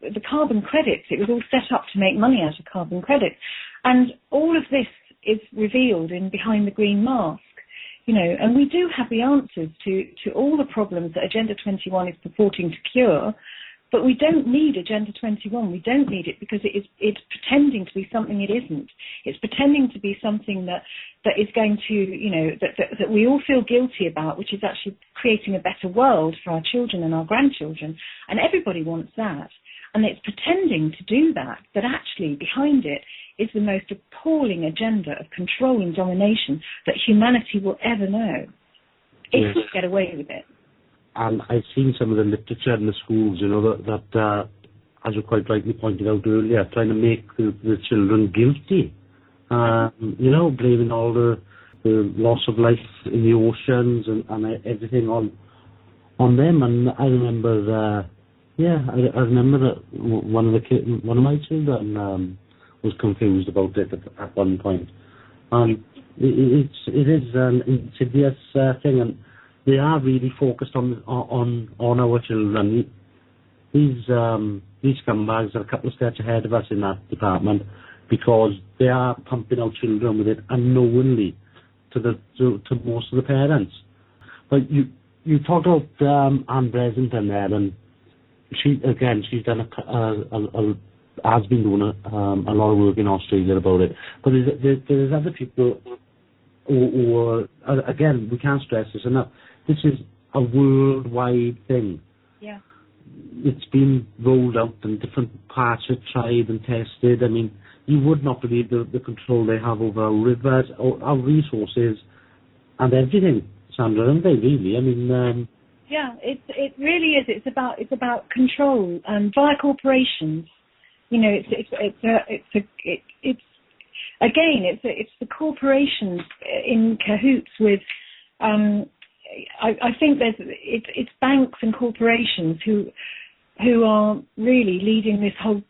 the carbon credits, it was all set up to make money out of carbon credits. And all of this is revealed in Behind the Green Mask, and we do have the answers to all the problems that Agenda 21 is purporting to cure. But we don't need Agenda 21. We don't need it because it's pretending to be something it isn't. It's pretending to be something that is going to, that we all feel guilty about, which is actually creating a better world for our children and our grandchildren. And everybody wants that. And it's pretending to do that, but actually behind it is the most appalling agenda of control and domination that humanity will ever know, if we get away with it. And I've seen some of the literature in the schools, that as you quite rightly pointed out earlier, trying to make the children guilty. Blaming all the loss of life in the oceans and everything on them. And I remember, I remember that one of my children was confused about it at one point. And it is an insidious thing, and they are really focused on our children. These scumbags are a couple of steps ahead of us in that department, because they are pumping out children with it unknowingly to most of the parents. But you talked about Anne Bresenton there, and she's done has been doing a lot of work in Australia about it. But there's other people who are, again, we can't stress this enough. This is a worldwide thing. Yeah. It's been rolled out in different parts of tried and tested. I mean, you would not believe the control they have over our rivers, our resources, and everything, Sandra, aren't they, really? I mean... it really is. It's about control via corporations. It's the corporations in cahoots with. I think it's banks and corporations who are really leading this whole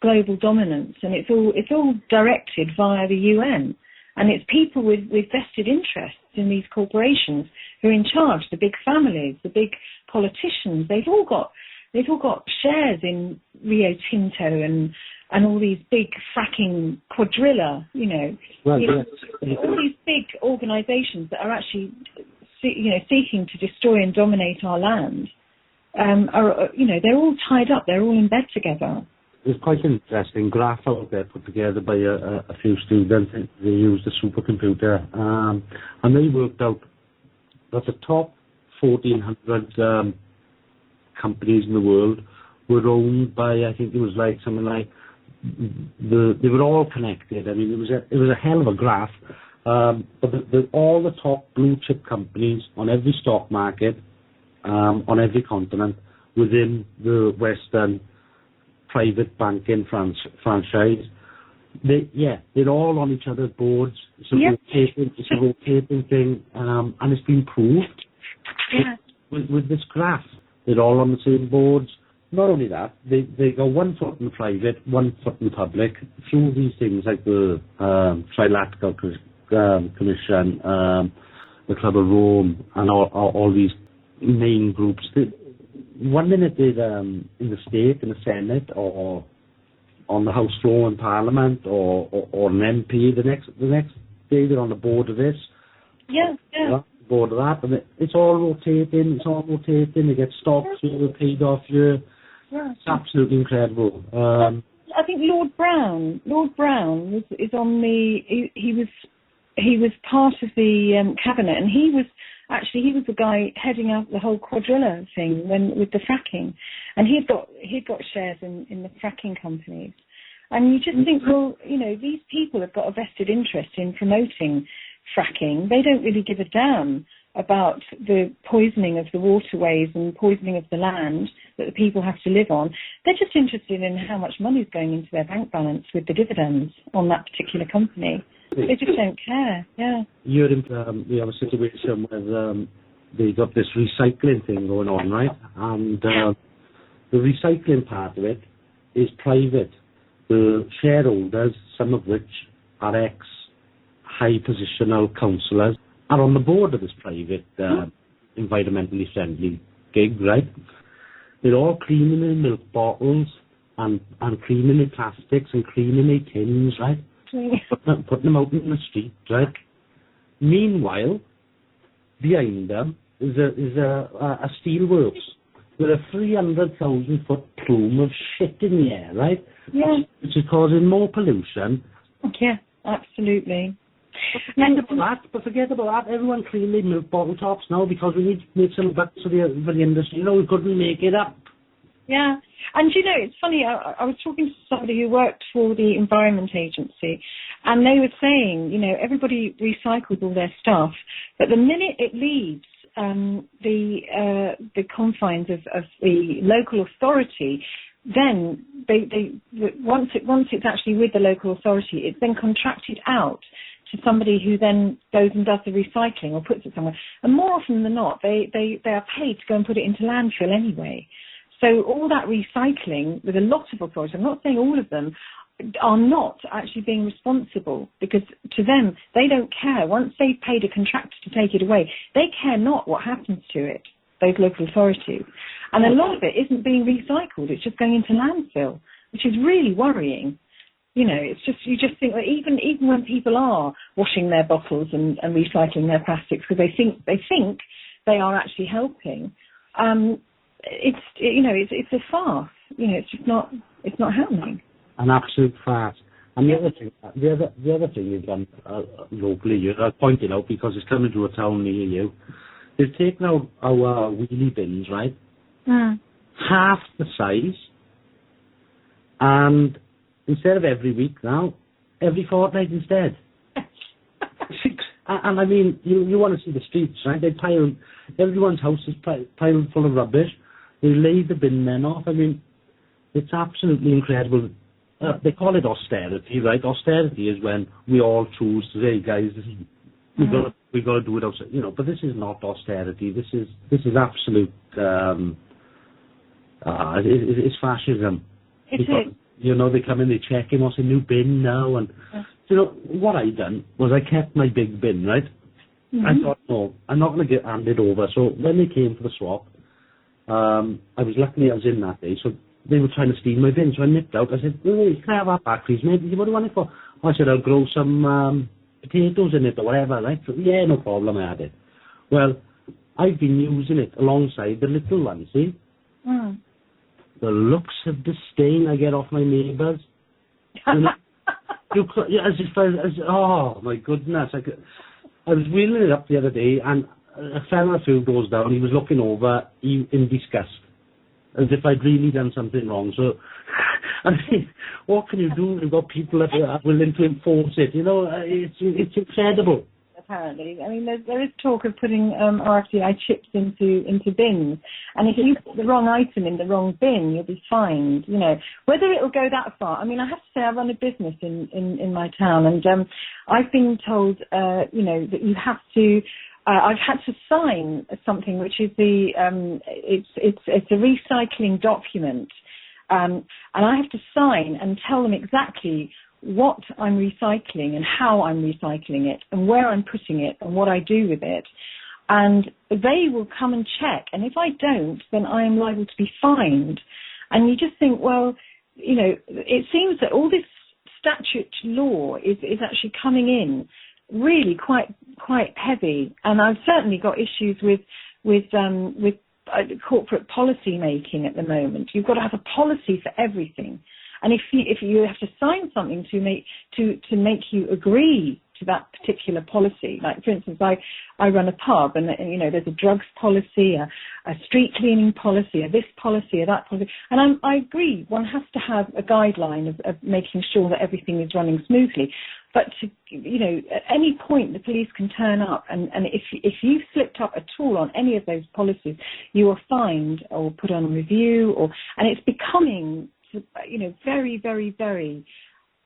global dominance, and it's all directed via the UN, and it's people with vested interests in these corporations who are in charge. The big families, the big politicians, they've all got shares in Rio Tinto and all these big fracking quadrilla, all these big organisations that are actually seeking to destroy and dominate our land. They're all tied up. They're all in bed together. There's quite an interesting graph out there put together by a few students. They used a supercomputer, and they worked out that the top 1,400 companies in the world were owned by, I think it was like something like, they were all connected. I mean, it was a hell of a graph. But all the top blue chip companies on every stock market, on every continent, within the Western private banking franchise, they're all on each other's boards. It's a rotating thing, and it's been proved with this graph. They're all on the same boards. Not only that, they go 1 foot in private, 1 foot in public. Through these things like the Trilateral Commission, the Club of Rome, and all these main groups. One minute they're in the state, in the Senate, or on the House floor in Parliament, or an MP. The next day they're on the board of this. Board of that, and it's all rotating. They get stocks, paid off you. It's absolutely incredible. I think Lord Brown is on the. He was part of the cabinet, and he was the guy heading up the whole quadrilla thing with the fracking, and he'd got shares in the fracking companies, and you just think, well, these people have got a vested interest in promoting fracking. They don't really give a damn about the poisoning of the waterways and poisoning of the land that the people have to live on. They're just interested in how much money is going into their bank balance with the dividends on that particular company. They just don't care. You're in we have a situation where they got this recycling thing going on, right? And the recycling part of it is private. The shareholders, some of which are ex-high positional councillors, are on the board of this private environmentally friendly gig, right? They're all cleaning their milk bottles and cleaning their plastics and cleaning their tins, right? Putting them out in the street, right? Meanwhile, behind them is a steelworks with a 300,000 foot plume of shit in the air, right? Yeah. Which is causing more pollution. Yeah, absolutely. Forget about that. Everyone clean their milk bottle tops now because we need to make some bucks for the industry. We couldn't make it up. Yeah. And, it's funny, I was talking to somebody who worked for the Environment Agency, and they were saying, everybody recycles all their stuff, but the minute it leaves the confines of the local authority, then once it's actually with the local authority, it's then contracted out to somebody who then goes and does the recycling or puts it somewhere. And more often than not, they are paid to go and put it into landfill anyway. So all that recycling with a lot of authorities, I'm not saying all of them, are not actually being responsible, because to them, they don't care. Once they've paid a contractor to take it away, they care not what happens to it, those local authorities. And a lot of it isn't being recycled, it's just going into landfill, which is really worrying. It's just, you just think that even when people are washing their bottles and recycling their plastics because they think they are actually helping, it's a farce. It's just not happening. An absolute farce. And the other thing is done locally. I pointed out because it's coming to a town near you. They've taken out our wheelie bins, right? Half the size, and instead of every week now, every fortnight instead. And I mean, you want to see the streets, right? They pile, everyone's house is piled full of rubbish. They lay the bin men off. I mean, it's absolutely incredible. They call it austerity, right? Austerity is when we all choose to say, guys, we got to do it outside, But this is not austerity. This is absolute. It's fascism. It is. They come in, they check in, what's a new bin now, and what I done was I kept my big bin, right? Mm-hmm. I thought, no, I'm not going to get handed over. So when they came for the swap, I was in that day, so they were trying to steal my bin, so I nipped out. I said, "Hey, can I have that back, please, mate? What do you want it for?" I said, "I'll grow some potatoes in it or whatever," right? So, yeah, no problem, I had it. Well, I've been using it alongside the little one, see? Mm. The looks of disdain I get off my neighbours. Oh, my goodness. I was wheeling it up the other day, and a fella a few doors down, he was looking over in disgust, as if I'd really done something wrong. So, I mean, what can you do? You've got people that are willing to enforce it. It's incredible. Apparently, I mean, there is talk of putting RFDI chips into bins, and if you put the wrong item in the wrong bin, you'll be fined. Whether it will go that far. I mean, I have to say, I run a business in my town, and I've been told, that you have to. I've had to sign something which is it's a recycling document, and I have to sign and tell them exactly what I'm recycling and how I'm recycling it and where I'm putting it and what I do with it. And they will come and check. And if I don't, then I am liable to be fined. And you just think, well, it seems that all this statute law is actually coming in really quite heavy. And I've certainly got issues with corporate policy making at the moment. You've got to have a policy for everything. And if you have to sign something to make you agree to that particular policy, like for instance, I run a pub, and there's a drugs policy, a street cleaning policy, a this policy, a that policy, and I agree. One has to have a guideline of making sure that everything is running smoothly. But at any point the police can turn up, and if you slipped up at all on any of those policies, you are fined or put on review, and it's becoming very, very, very,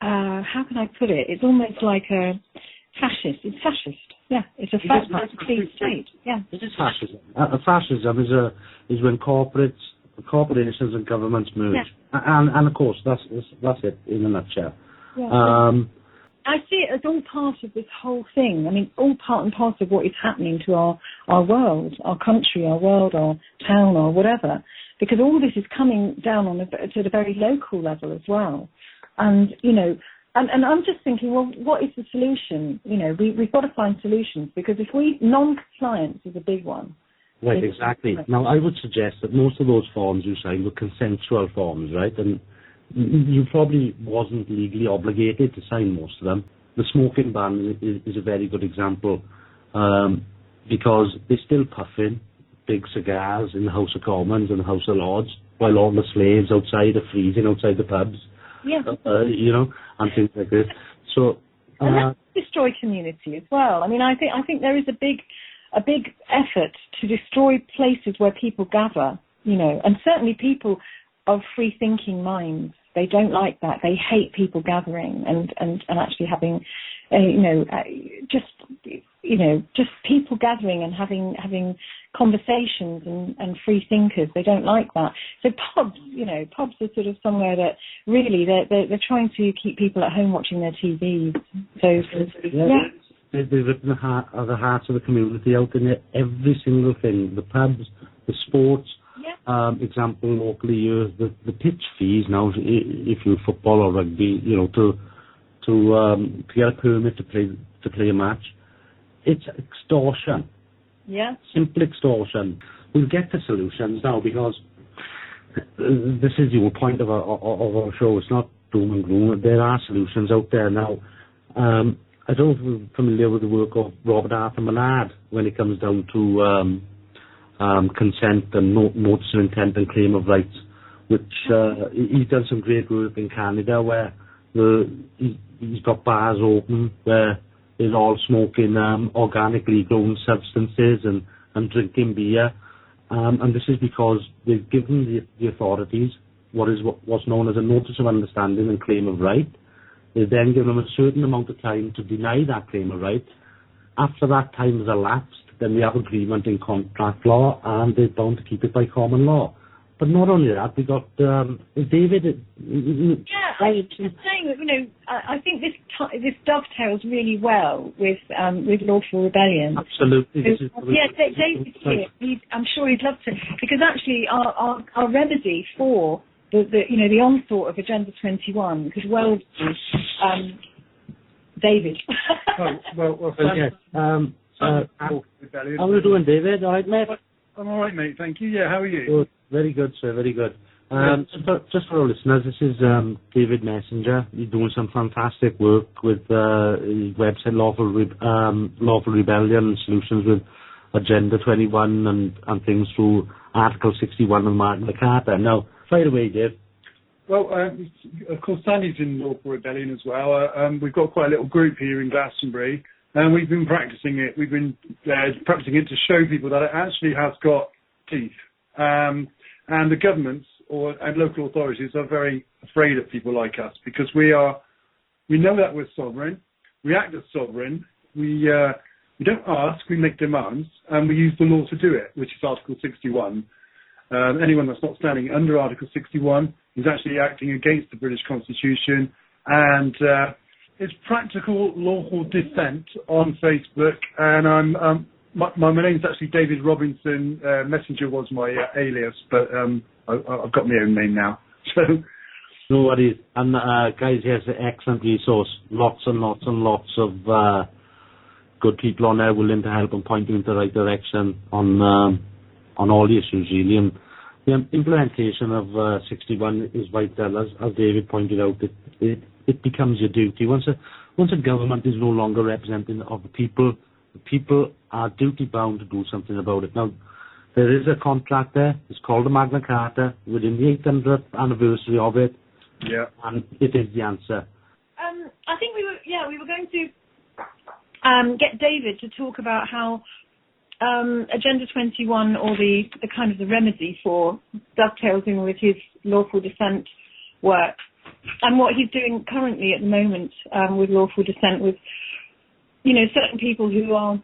how can I put it? It's almost like a fascist. It's fascist. Yeah, it's a fascist state. Yeah. It is fascism. Fascism is when corporations and governments merge. Yeah. And of course, that's it in a nutshell. Yeah. I see it as all part of this whole thing. I mean, all part and parcel of what is happening to our world, our country, our world, our town, or whatever. Because all this is coming down to the very local level as well. And, and I'm just thinking, well, what is the solution? We've got to find solutions, because if non-compliance is a big one. Right, exactly. Now, I would suggest that most of those forms you signed were consensual forms, right? And you probably wasn't legally obligated to sign most of them. The smoking ban is a very good example, because they're still puffing big cigars in the House of Commons and the House of Lords. while all the slaves outside are freezing outside the pubs, Yeah. And things like this. So, and that destroy community as well. I mean, I think there is a big effort to destroy places where people gather, and certainly people of free thinking minds. They don't like that. They hate people gathering and actually having, just people gathering and having conversations and free thinkers. They don't like that. So pubs are sort of somewhere that really they're trying to keep people at home watching their TVs. So yeah. They've written the hearts of the community out in there, every single thing. The pubs, the sports. Yeah. Example locally here, the pitch fees now, if you're football or rugby, to get a permit to play a match, it's extortion. Yeah. Simple extortion. We'll get to solutions now because this is the whole point of our show. It's not doom and gloom. There are solutions out there now. I don't know if you're familiar with the work of Robert Arthur Menard when it comes down to consent and notice of intent and claim of rights, which he's done some great work in Canada where he's got bars open where they're all smoking organically grown substances and drinking beer, and this is because they've given the authorities what's known as a notice of understanding and claim of right. They then give them a certain amount of time to deny that claim of right. After that time has elapsed, then we have agreement in contract law, and they're bound to keep it by common law. But not only that, we got David. Yeah, I was just saying that I think this dovetails really well with lawful rebellion. Absolutely. David's here. I'm sure he'd love to, because actually our remedy for the onslaught of Agenda 21 could well be David. Yes. How are you doing, David? All right, mate? I'm all right, mate. Thank you. Yeah, how are you? Good. Very good, sir. Very good. Just for our listeners, this is David Messenger. He's doing some fantastic work with his website, Lawful Rebellion and Solutions with Agenda 21 and things through Article 61 of Magna Carta. Now, fire away, Dave. Well, of course, Sandy's in Lawful Rebellion as well. We've got quite a little group here in Glastonbury. And we've been practicing it. We've been practicing it to show people that it actually has got teeth. And the governments and local authorities are very afraid of people like us because we know that we're sovereign. We act as sovereign. We don't ask. We make demands, and we use the law to do it, which is Article 61. Anyone that's not standing under Article 61 is actually acting against the British Constitution, and it's Practical Lawful Dissent on Facebook, and my name's actually David Robinson. Messenger was my alias, but I've got my own name now. So, no worries. And guys, here's an excellent resource. Lots and lots and lots of good people on there willing to help and point you in the right direction on all the issues really. And the implementation of 61 is vital, as David pointed out. It becomes your duty. Once a government is no longer representing of the people are duty bound to do something about it. Now, there is a contract there. It's called the Magna Carta. Within the 800th anniversary of it, yeah, and it is the answer. I think we were going to get David to talk about how Agenda 21 or the kind of the remedy for dovetails in with his lawful dissent work. And what he's doing currently at the moment with lawful dissent with, certain people who are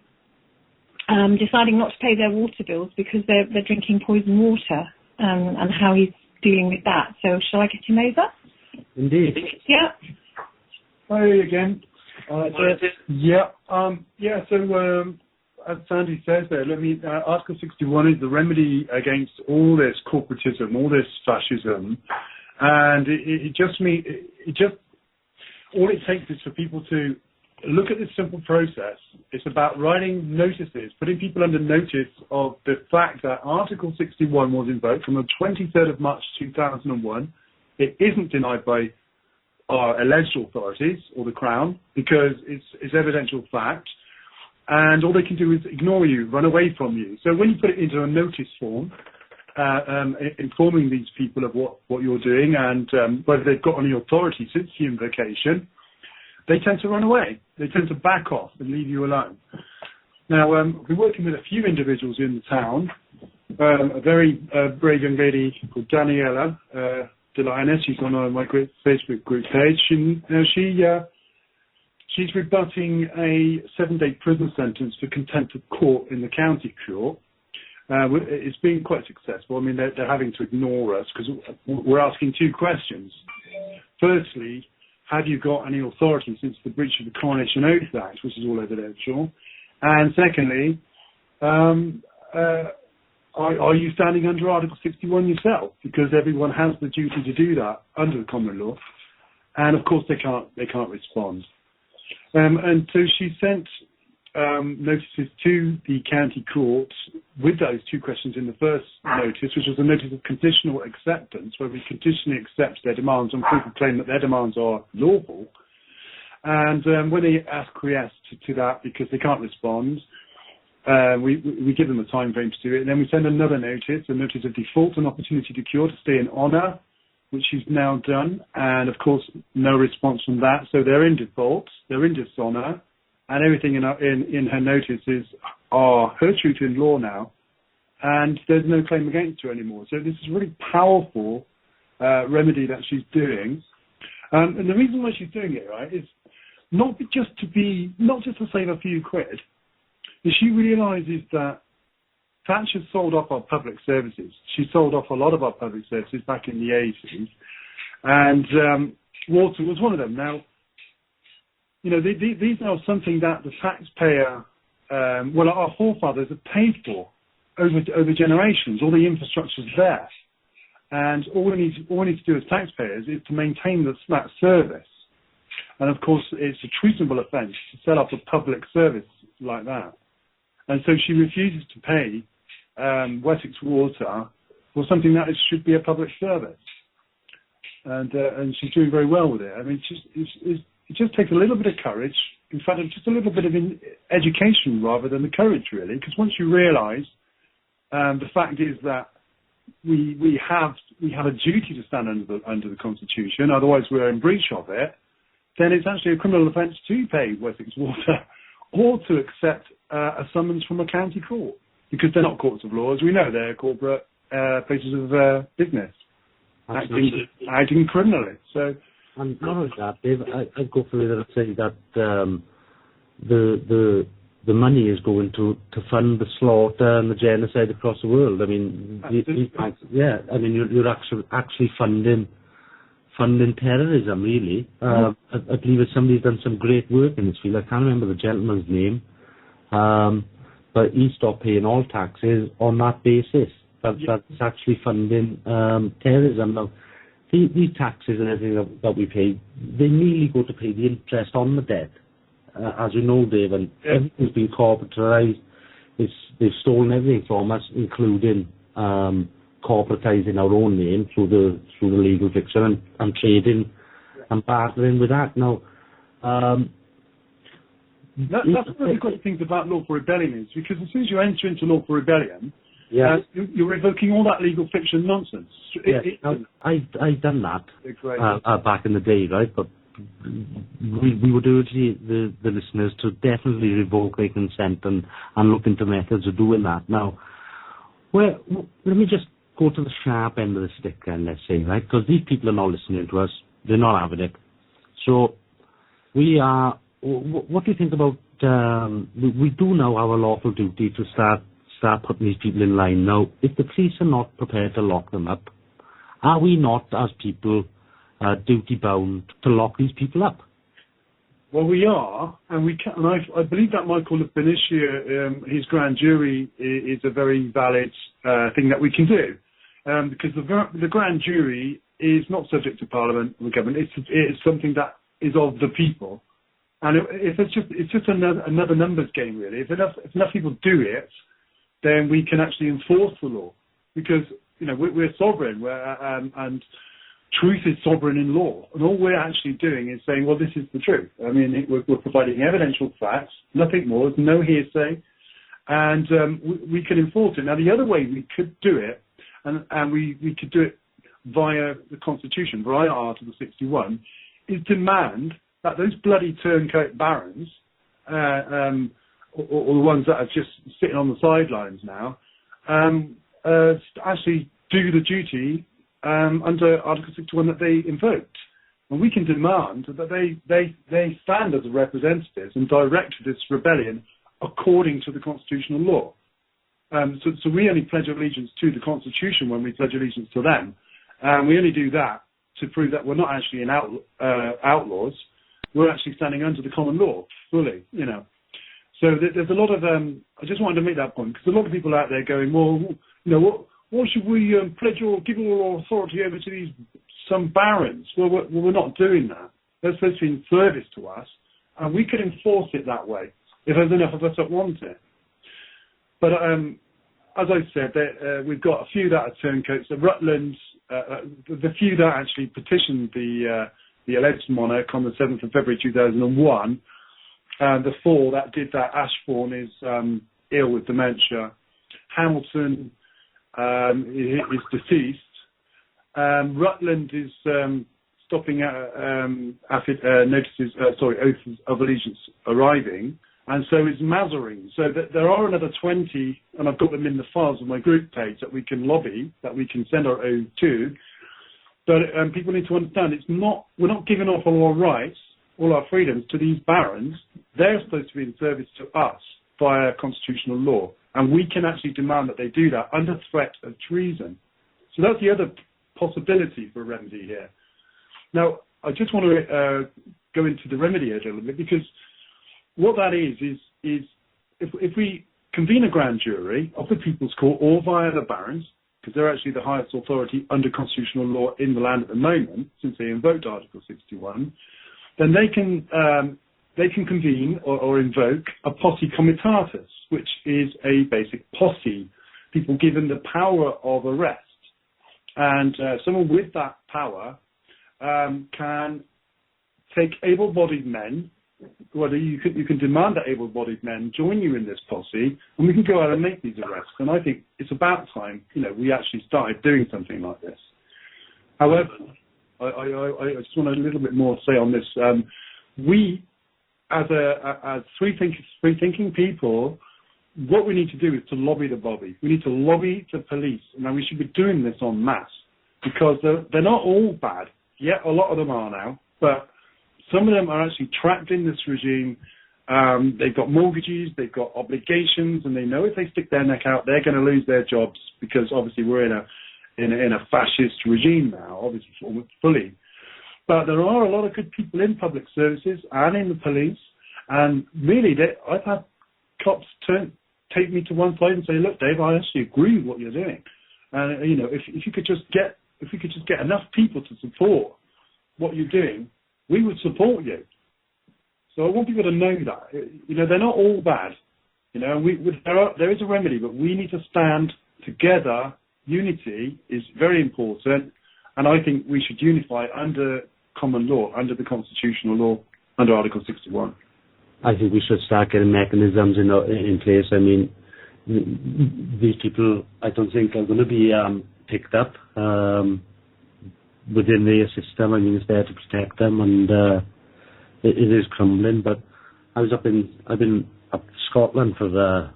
deciding not to pay their water bills because they're drinking poison water, and how he's dealing with that. So shall I get him over? Indeed. Yeah. Hi again. So as Sandy says there, Article 61 is the remedy against all this corporatism, all this fascism. And all it takes is for people to look at this simple process. It's about writing notices, putting people under notice of the fact that Article 61 was invoked from the 23rd of March 2001. It isn't denied by our alleged authorities or the Crown because it's evidential fact. And all they can do is ignore you, run away from you. So when you put it into a notice form, informing these people of what you're doing and whether they've got any authority since the invocation, they tend to run away. They tend to back off and leave you alone. Now, I've been working with a few individuals in the town. A very brave young lady called Daniela DeLioness. She's on my Facebook group page. She's rebutting a 7-day prison sentence for contempt of court in the county court. It's been quite successful. I mean, they're having to ignore us because we're asking two questions. Firstly, have you got any authority since the breach of the Coronation Oath Act, which is all evidential? And secondly, are you standing under Article 61 yourself? Because everyone has the duty to do that under the common law. And of course, they can't respond. And so she sent notices to the county court with those two questions in the first notice, which was a notice of conditional acceptance, where we conditionally accept their demands on proof of claim that their demands are lawful. And when they acquiesce to that because they can't respond, we give them a time frame to do it, and then we send another notice, a notice of default, an opportunity to cure, to stay in honour, which she's now done, and of course no response from that. So they're in default, they're in dishonour, and everything in her notices are her truth in law now, and there's no claim against her anymore. So this is a really powerful remedy that she's doing, and the reason why she's doing it, right, is not just to save a few quid. She realises that Thatcher sold off our public services. She sold off a lot of our public services back in the 80s, and water was one of them. Now, you know, these are something that the taxpayer, our forefathers have paid for over generations. All the infrastructure's there, and all we need to do as taxpayers is to maintain that service. And of course, it's a treasonable offence to sell off a public service like that. And so she refuses to pay Wessex Water for something that should be a public service. And she's doing very well with it. I mean, it just takes a little bit of courage. In fact, just a little bit of education rather than the courage, really. Because once you realise the fact is that we have a duty to stand under the Constitution, otherwise we're in breach of it, then it's actually a criminal offence to pay Wessex Water or to accept a summons from a county court, because they're not courts of law, as we know, they're corporate places of business acting criminally. So, and not only that, Dave, I'd go further and say that the money is going to fund the slaughter and the genocide across the world. I mean, you're actually funding terrorism, really. I believe that somebody's done some great work in this field. I can't remember the gentleman's name, but he stopped paying all taxes on that basis. That's actually funding terrorism. Now, these taxes and everything that we pay, they mainly go to pay the interest on the debt. As you know, Dave, and everything's been corporatised. They've stolen everything from us, including corporatising our own name through the legal fiction and trading and bartering with that. Now, that's one of the great things about lawful rebellion is because as soon as you enter into lawful rebellion, you're revoking all that legal fiction nonsense. I've done that back in the day, right? But we would urge the listeners to definitely revoke their consent and look into methods of doing that. Now, let me just go to the sharp end of the stick then, let's say, right? Because these people are not listening to us. They're not having it. So what do you think about, we do now have a lawful duty to start putting these people in line. Now, if the police are not prepared to lock them up, are we not, as people, duty-bound to lock these people up? Well, we are, and we can. And I believe that Michael Benicia, his grand jury, is a very valid thing that we can do, because the grand jury is not subject to Parliament or the government. It's something that is of the people, and it's just another numbers game, really. If enough people do it, then we can actually enforce the law, because we're sovereign, and truth is sovereign in law, and all we're actually doing is saying, well, this is the truth. I mean, we're providing evidential facts, nothing more, no hearsay, and we can enforce it. Now, the other way we could do it, and we could do it via the Constitution, via Article 61, is demand that those bloody turncoat barons, or the ones that are just sitting on the sidelines now, actually do the duty under Article 61 that they invoked. And we can demand that they stand as representatives and direct this rebellion according to the constitutional law. So we only pledge allegiance to the Constitution when we pledge allegiance to them. We only do that to prove that we're not actually outlaws. We're actually standing under the common law fully, you know. So there's a lot of, I just wanted to make that point, because a lot of people out there going, well, you know, what should we pledge or give all our authority over to these some barons? Well, we're not doing that. They're supposed to be in service to us, and we could enforce it that way if there's enough of us that want it. But as I said, we've got a few that are turncoats. The Rutlands, the few that actually petitioned the alleged monarch on the 7th of February 2001, the 4 that did that, Ashbourne is ill with dementia. Hamilton is deceased. Rutland is stopping notices, oaths of allegiance arriving, and so is Mazarine. So there are another 20, and I've got them in the files on my group page that we can lobby, that we can send our oath to. But people need to understand, we're not giving off all our rights, all our freedoms to these barons. They're supposed to be in service to us via constitutional law, and we can actually demand that they do that under threat of treason. So that's the other possibility for a remedy here. Now, I just want to go into the remedy a little bit, because what that is if we convene a grand jury of the People's Court or via the barons, because they're actually the highest authority under constitutional law in the land at the moment, since they invoked Article 61, then they can convene or invoke a posse comitatus, which is a basic posse, people given the power of arrest. And someone with that power can take able-bodied men, whether you can demand that able-bodied men join you in this posse, and we can go out and make these arrests. And I think it's about time, we actually started doing something like this. However, I just want a little bit more to say on this. We, as free-thinking people, what we need to do is to lobby the bobby. We need to lobby the police. Now, we should be doing this en masse, because they're not all bad. Yeah, a lot of them are now, but some of them are actually trapped in this regime. They've got mortgages, they've got obligations, and they know if they stick their neck out, they're going to lose their jobs, because obviously we're in a fascist regime now, obviously fully. But there are a lot of good people in public services and in the police, and really, I've had cops take me to one side and say, "Look, Dave, I actually agree with what you're doing, and if we could just get enough people to support what you're doing, we would support you." So I want people to know that they're not all bad. There is a remedy, but we need to stand together. Unity is very important, and I think we should unify under common law, under the constitutional law, under Article 61. I think we should start getting mechanisms in place. I mean, these people, I don't think are going to be picked up within the system. I mean, it's there to protect them, and it is crumbling. But I've been up to Scotland for a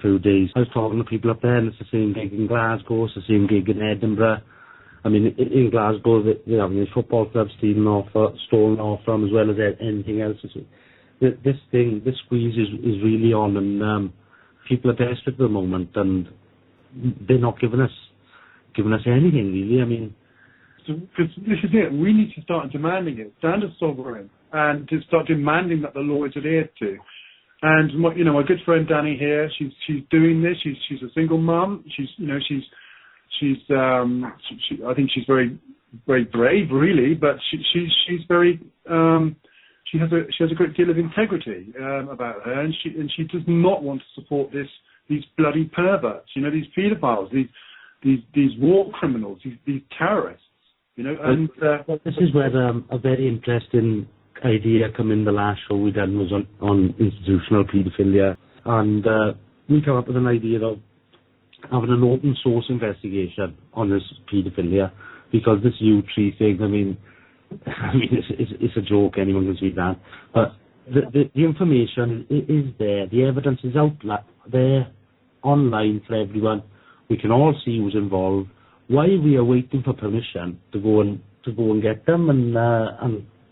few days. I was talking to people up there, and it's the same gig in Glasgow, it's the same gig in Edinburgh. I mean, in Glasgow, they're having these football clubs stolen off from, as well as anything else. This squeeze is really on, and people are desperate at the moment, and they're not giving us anything really. I mean, because this is it. We need to start demanding it. Stand as sovereign, and to start demanding that the law is adhered to. And my good friend Danny here, she's doing this. She's a single mum. I think she's very, very brave, really, but she's very. She has a great deal of integrity about her, and she does not want to support these bloody perverts, these paedophiles, these war criminals, these terrorists, And this is where a very interesting idea come in. The last show we done was on institutional paedophilia, and we come up with an idea of having an open source investigation on this paedophilia, because this U-Tree thing, I mean, it's a joke, anyone can see that. But the information is there, the evidence is out there, online for everyone. We can all see who's involved. Why we are waiting for permission to go and get them and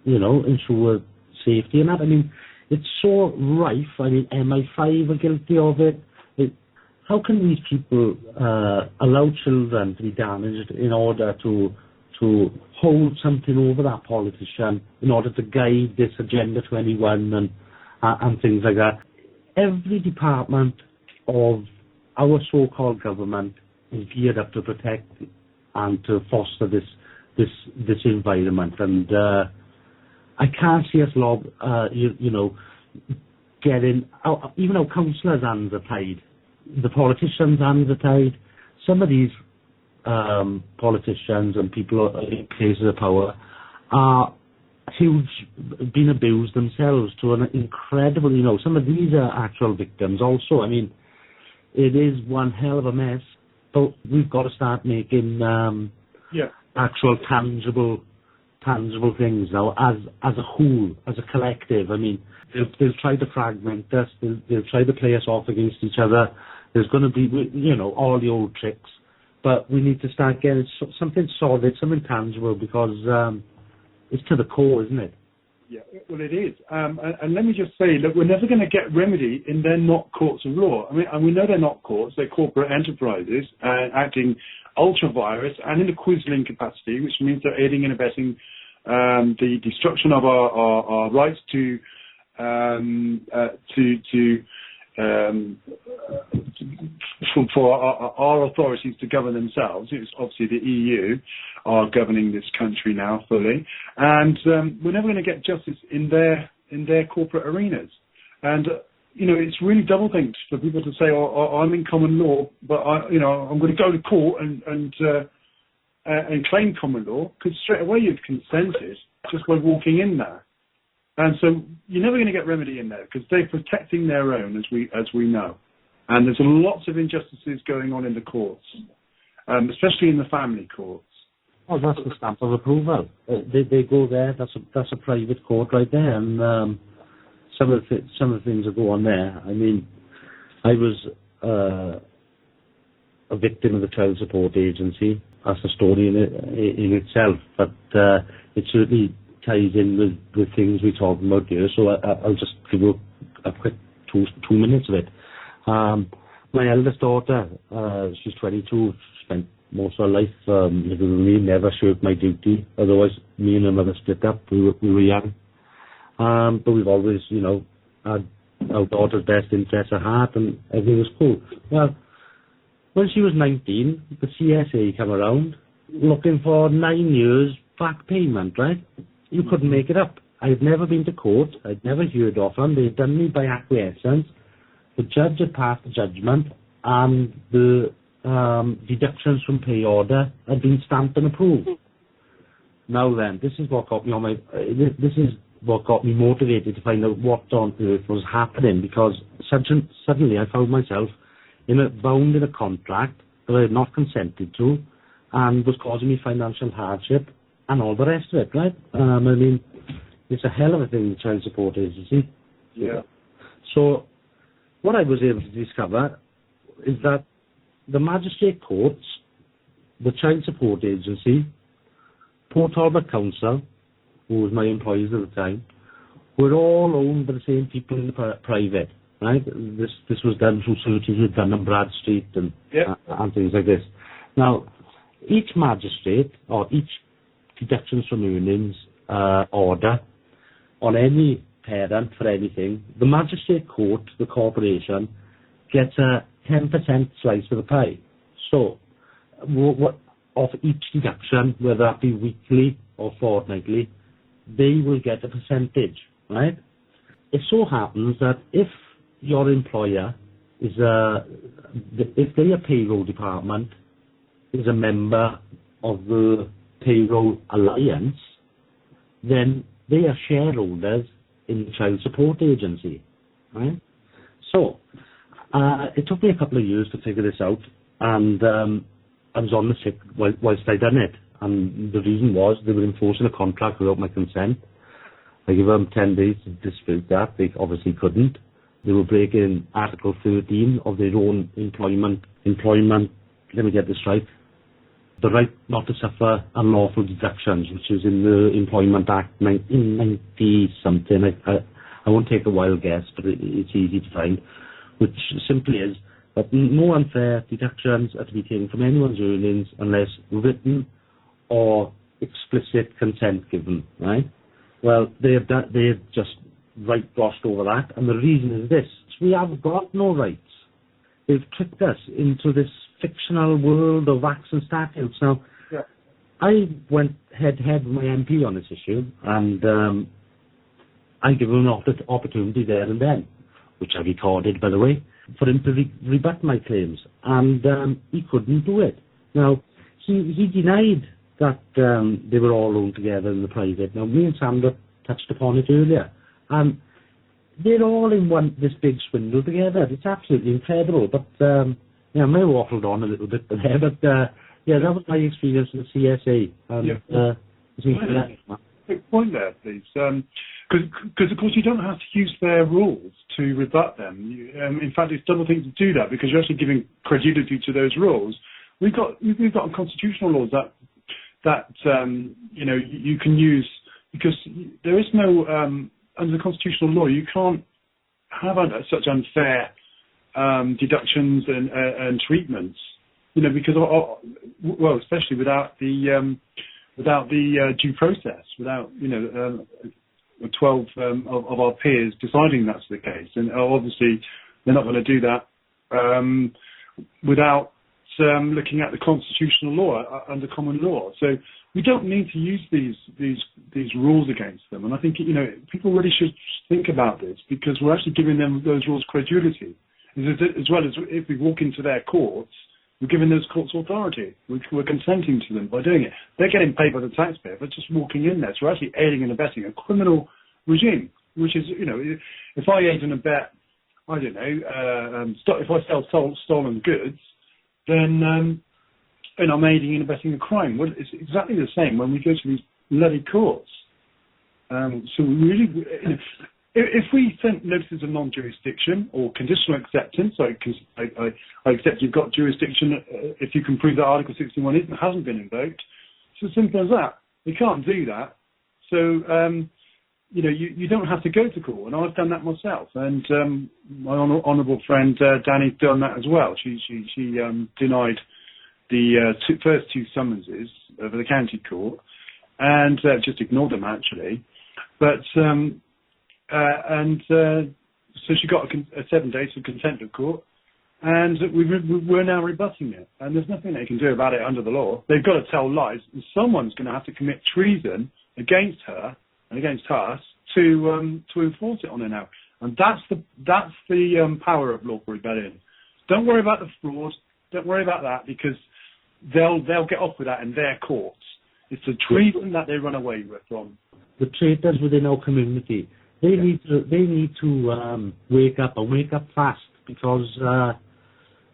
ensure safety and that? I mean, it's so rife. I mean, MI5 are guilty of it. How can these people allow children to be damaged in order to hold something over that politician, in order to guide this Agenda 21 and things like that? Every department of our so-called government is geared up to protect and to foster this environment, and I can't see us getting even our councillors' hands are tied, the politicians' hands are tied. Some of these politicians and people in places of power are being abused themselves to an incredible, some of these are actual victims also. I mean, it is one hell of a mess, but we've got to start making actual tangible things now as a whole, as a collective. I mean, they'll try to fragment us, they'll try to play us off against each other. There's going to be, all the old tricks, but we need to start getting something solid, something tangible, because it's to the core, isn't it? Yeah, well, it is. And let me just say, look, we're never going to get remedy in they're not courts of law. I mean, and we know they're not courts, they're corporate enterprises acting ultra-virus and in a quisling capacity, which means they're aiding and abetting the destruction of our rights for our authorities to govern themselves. It's obviously the EU are governing this country now fully, and we're never going to get justice in their corporate arenas. And it's really doublethink for people to say, "Oh, I'm in common law, but I'm going to go to court and claim common law," because straight away you've consented just by walking in there. And so you're never going to get remedy in there because they're protecting their own, as we know. And there's lots of injustices going on in the courts, especially in the family courts. Oh, that's the stamp of approval. They go there. That's a private court right there, and some of the things that go on there. I mean, I was a victim of the child support agency. That's a story in itself, but it certainly ties in with things we're talking about here. So I'll just give you a quick 2 minutes of it. My eldest daughter, she's 22, spent most of her life living with me, never shirked my duty. Otherwise, me and her mother split up. We were young. But we've always, had our daughter's best interests at heart, and everything was cool. Well, when she was 19, the CSA came around looking for 9 years back payment, right? You couldn't make it up. I'd never been to court. I'd never heard of them. They'd done me by acquiescence. The judge had passed the judgment, and the deductions from pay order had been stamped and approved. Now then, this is what got me motivated to find out what on earth was happening, because suddenly I found myself bound in a contract that I had not consented to and was causing me financial hardship and all the rest of it, right? I mean, it's a hell of a thing, the child support agency. Yeah. So what I was able to discover is that the magistrate courts, the child support agency, Port Talbot Council, who was my employees at the time, were all owned by the same people in the private, right? This was done through searches with Dun and Bradstreet and things like this. Now, each magistrate or each deductions from earnings order on any parent for anything, the magistrate court, the corporation, gets a 10% slice of the pie. So, what of each deduction, whether that be weekly or fortnightly, they will get a percentage, right? It so happens that if your employer is if their payroll department is a member of the payroll alliance, then they are shareholders in the child support agency, right? So, it took me a couple of years to figure this out. and I was on the sick whilst I done it. And the reason was they were enforcing a contract without my consent. I gave them 10 days to dispute that. They obviously couldn't. They were breaking Article 13 of their own employment, let me get this right, the right not to suffer unlawful deductions, which is in the Employment Act 1990-something. I won't take a wild guess, but it's easy to find, which simply is that no unfair deductions are to be taken from anyone's earnings unless written or explicit consent given, right? Well, they have just glossed over that, and the reason is this: we have got no rights. They've tricked us into this fictional world of acts and statutes. Now, yeah. I went head-to-head with my MP on this issue, and I gave him an opportunity there and then, which I recorded, by the way, for him to rebut my claims, and he couldn't do it. Now, he denied that they were all owned together in the private. Now, me and Sandra touched upon it earlier, and they're all in this big swindle together. It's absolutely incredible. But I may have waffled on a little bit there, but that was my experience with the CSA. And, quick point there, please. Because of course you don't have to use their rules to rebut them. In fact, it's double thing to do that, because you're actually giving credibility to those rules. We've got constitutional laws that you can use, because there is no under the constitutional law you can't have such unfair deductions and treatments, because especially without the due process, without 12 of our peers deciding that's the case, and obviously they're not going to do that without looking at the constitutional law under common law. So we don't need to use these rules against them, and I think people really should think about this, because we're actually giving them those rules credibility, as well as if we walk into their courts, we're giving those courts authority. We're consenting to them by doing it. They're getting paid by the taxpayer for just walking in there. So we're actually aiding and abetting a criminal regime, which is, if I aid and abet, I don't know, if I sell stolen goods, then I'm aiding and abetting a crime. Well, it's exactly the same when we go to these bloody courts. So we really, if we sent notices of non-jurisdiction or conditional acceptance, I accept you've got jurisdiction if you can prove that Article 61 hasn't been invoked. It's as simple as that. We can't do that. So, you don't have to go to court, and I've done that myself. And my honourable friend Danny's done that as well. She denied the first two summonses of the county court, and just ignored them actually. But so she got a 7 days for contempt of court, and we're now rebutting it. And there's nothing they can do about it under the law. They've got to tell lies, and someone's going to have to commit treason against her and against us to enforce it on her now. And that's the power of lawful rebellion. Don't worry about the fraud. Don't worry about that, because they'll get off with that in their courts. It's the treason that they run away from. The traitors within our community, they need to wake up fast, because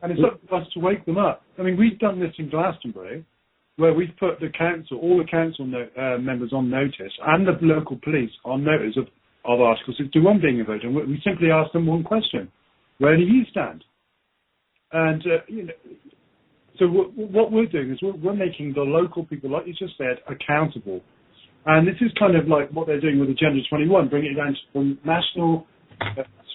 and it's up to us to wake them up. I mean, we've done this in Glastonbury, where we've put all the council members on notice, and the local police on notice of Article 61 being invoked, and we simply ask them one question: where do you stand? And so what we're doing is we're making the local people, like you just said, accountable. And this is kind of like what they're doing with Agenda 21, bringing it down from national,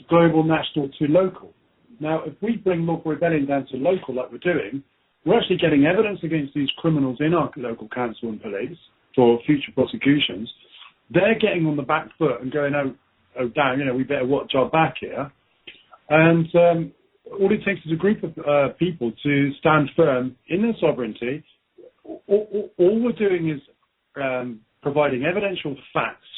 global, national to local. Now, if we bring lawful rebellion down to local, like we're doing, we're actually getting evidence against these criminals in our local council and police for future prosecutions. They're getting on the back foot and going, oh, damn, we better watch our back here. And all it takes is a group of people to stand firm in their sovereignty. All we're doing is providing evidential facts.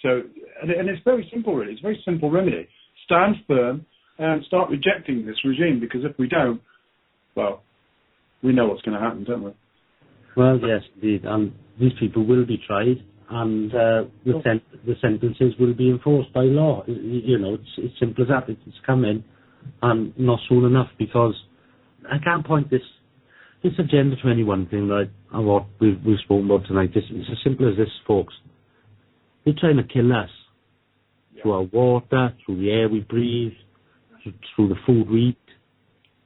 So, and it's very simple, really. It's a very simple remedy. Stand firm and start rejecting this regime, because if we don't, well, we know what's going to happen, don't we? Well, yes, indeed. And these people will be tried, and the sentences will be enforced by law. It's simple as that. It's coming, and not soon enough, because I can't point this Agenda 21 thing, right, and what we've spoken about tonight. It's as simple as this, folks. They're trying to kill us through our water, through the air we breathe, through the food we eat.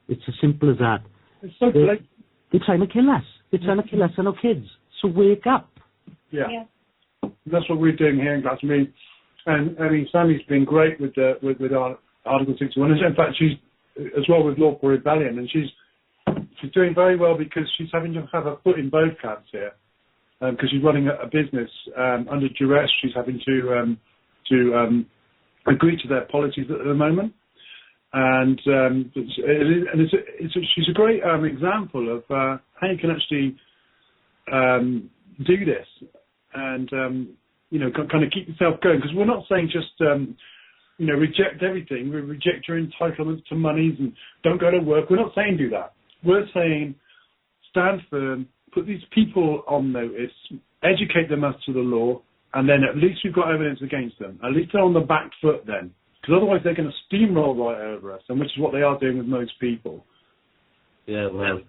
It's as simple as that. It's so blatant. They're trying to kill us. They're trying to kill us and our kids. So wake up. Yeah. That's what we're doing here in Glastonbury. And I mean, Sammy's been great with our Article 61. In fact, she's as well with Law for Rebellion, and she's doing very well because she's having to have her foot in both camps here, because she's running a business under duress. She's having to agree to their policies at the moment, and she's a great example of how you can actually do this and kind of keep yourself going. Because we're not saying just reject everything. We reject your entitlements to monies and don't go to work. We're not saying do that. We're saying stand firm, put these people on notice, educate them as to the law, and then at least we've got evidence against them. At least they're on the back foot then. Because otherwise they're going to steamroll right over us, and which is what they are doing with most people. Yeah, well,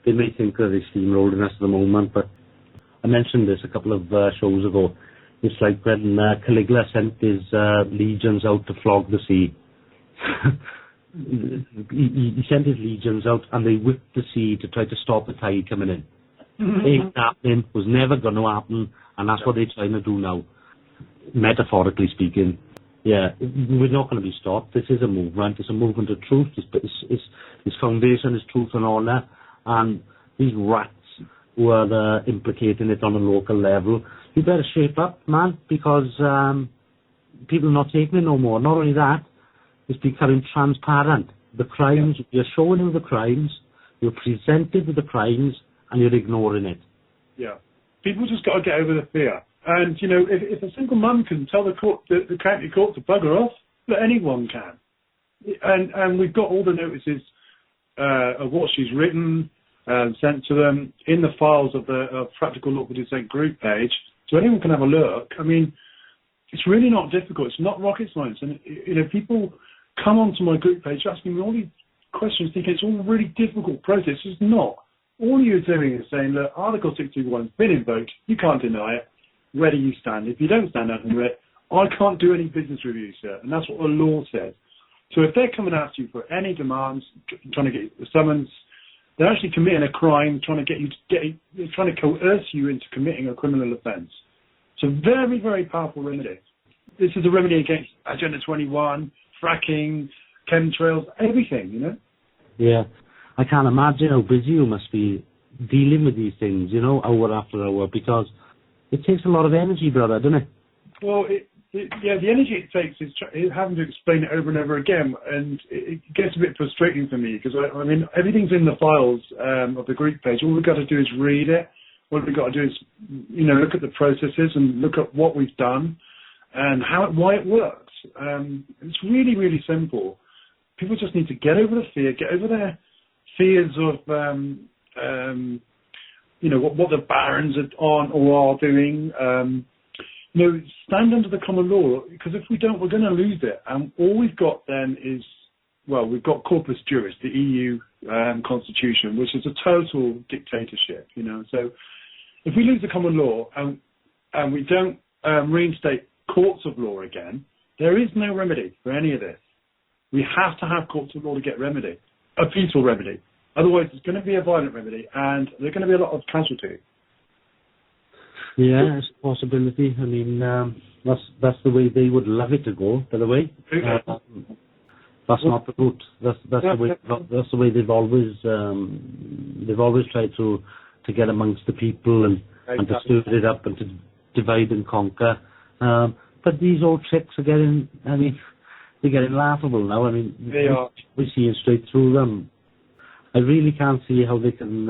they may think that they're steamrolling us at the moment, but I mentioned this a couple of shows ago. It's like when Caligula sent his legions out to flog the sea. He sent his legions out and they whipped the sea to try to stop the tide coming in. Ain't happening, was never going to happen, and that's what they're trying to do now, metaphorically speaking. Yeah, we're not going to be stopped. This is a movement. It's a movement of truth. Its foundation is truth and honour, and these rats who are implicating it on a local level, you better shape up, man, because people are not taking it no more. Not only that, it's becoming transparent. The crimes, you're showing them the crimes, you're presented with the crimes, and you're ignoring it. Yeah. People just got to get over the fear. And, if a single mum can tell the county court to bugger off, that anyone can. And we've got all the notices of what she's written, sent to them in the files of the Practical Law for Dissent group page, so anyone can have a look. I mean, it's really not difficult. It's not rocket science. And, people come onto my group page asking me all these questions thinking it's all a really difficult process. It's not. All you're doing is saying, look, Article 61's been invoked. You can't deny it. Where do you stand? If you don't stand under it, I can't do any business review, sir. And that's what the law says. So if they're coming after you for any demands, trying to get the summons, they're actually committing a crime, trying to coerce you into committing a criminal offence. It's a very, very powerful remedy. This is a remedy against Agenda 21, fracking, chemtrails, everything, Yeah. I can't imagine how busy you must be dealing with these things, hour after hour, because it takes a lot of energy, brother, doesn't it? Well, the energy it takes is having to explain it over and over again, and it gets a bit frustrating for me, because, everything's in the files of the group page. All we've got to do is read it. What we've got to do is, look at the processes and look at what we've done and why it works. It's really, really simple. People just need to get over the fear, get over their fears of, what the barons are or are doing. Stand under the common law, because if we don't, we're going to lose it. And all we've got then is, we've got Corpus Juris, the EU constitution, which is a total dictatorship, So if we lose the common law and we don't reinstate courts of law again, there is no remedy for any of this. We have to have courts of law to get remedy, a peaceful remedy. Otherwise, it's going to be a violent remedy, and there are going to be a lot of casualties. Yeah, it's a possibility. I mean, that's the way they would love it to go. By the way, that's not the route. That's the way they've always tried to get amongst the people and to stir it up and to divide and conquer. But these old tricks are getting. They're getting laughable now. We're seeing straight through them. I really can't see how they can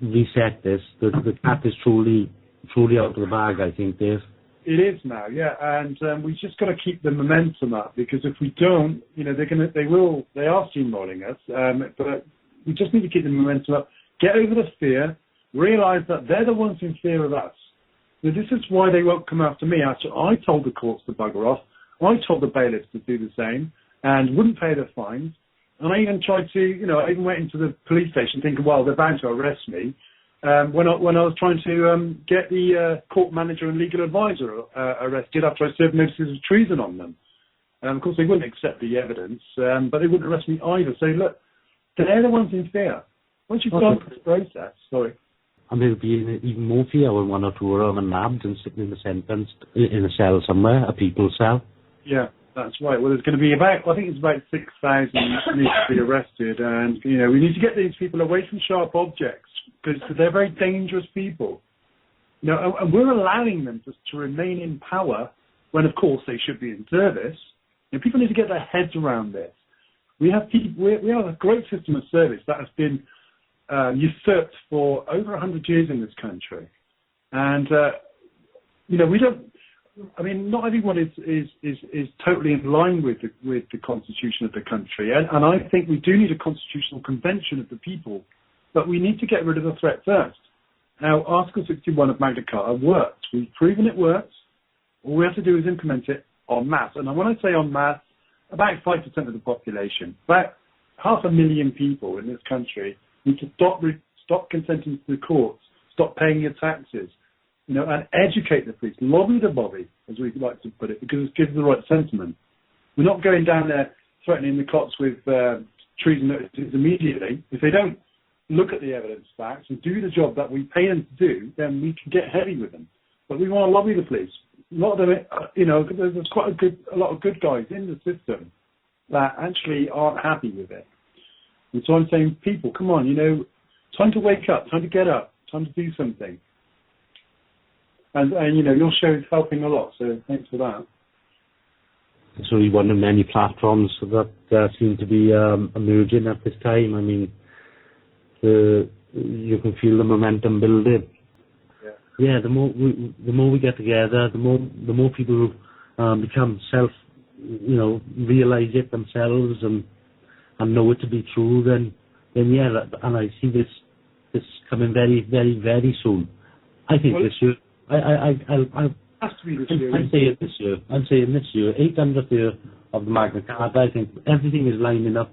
reset this. The cat is truly out of the bag, I think, Dave. It is now, yeah, and we just got to keep the momentum up, because if we don't, they are steamrolling us, but we just need to keep the momentum up, get over the fear, realise that they're the ones in fear of us. Now, this is why they won't come after me. After I told the courts to bugger off, I told the bailiffs to do the same and wouldn't pay their fines. And I even tried to, I even went into the police station thinking, well, they're bound to arrest me. When I was trying to get the court manager and legal advisor arrested after I served notices of treason on them. Of course, they wouldn't accept the evidence, but they wouldn't arrest me either. So look, they're the ones in fear. Once you've gone through the process, sorry. And there'll be even more fear when one or two are nabbed and sitting in the sentence in a cell somewhere, a people's cell. Yeah, that's right. Well, there's going to be I think it's about 6,000 need to be arrested, and we need to get these people away from sharp objects because they're very dangerous people. And we're allowing them to remain in power when, of course, they should be in service. People need to get their heads around this. We have a great system of service that has been usurped for over 100 years in this country, and we don't. I mean, not everyone is totally in line with the constitution of the country, and I think we do need a constitutional convention of the people, but we need to get rid of the threat first. Now, Article 61 of Magna Carta works. We've proven it works. All we have to do is implement it en masse, and when I say en masse, about 5% of the population, about 500,000 people in this country need to stop consenting to the courts, stop paying your taxes, and educate the police, lobby the bobby, as we like to put it, because it gives the right sentiment. We're not going down there threatening the cops with treason notices immediately. If they don't look at the evidence facts and do the job that we pay them to do, then we can get heavy with them. But we want to lobby the police. A lot of them, there's quite a lot of good guys in the system that actually aren't happy with it. And so I'm saying, people, come on, time to wake up, time to get up, time to do something. And your show is helping a lot, so thanks for that. It's only one of many platforms that seem to be emerging at this time. I mean, you can feel the momentum building. Yeah, the more we get together, the more people become realize it themselves and know it to be true. Then yeah, and I see this coming very, very, very soon. I think this year. Has to be this year. I'm saying this year, 800th year of the Magna Carta. I think everything is lining up.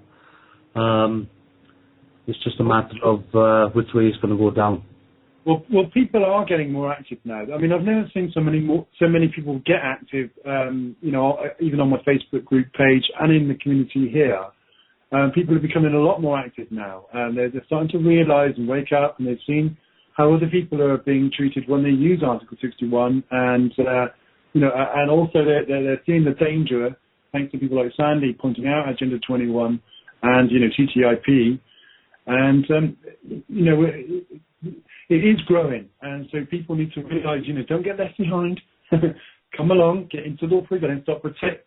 It's just a matter of which way it's going to go down. Well, people are getting more active now. I mean, I've never seen so many people get active. Even on my Facebook group page and in the community here, people are becoming a lot more active now, and they're starting to realise and wake up, and they've seen how other people are being treated when they use Article 61, and and also they're seeing the danger, thanks to people like Sandy pointing out Agenda 21 and TTIP, and it is growing, and so people need to realise, don't get left behind. Come along, get into law prevention, stop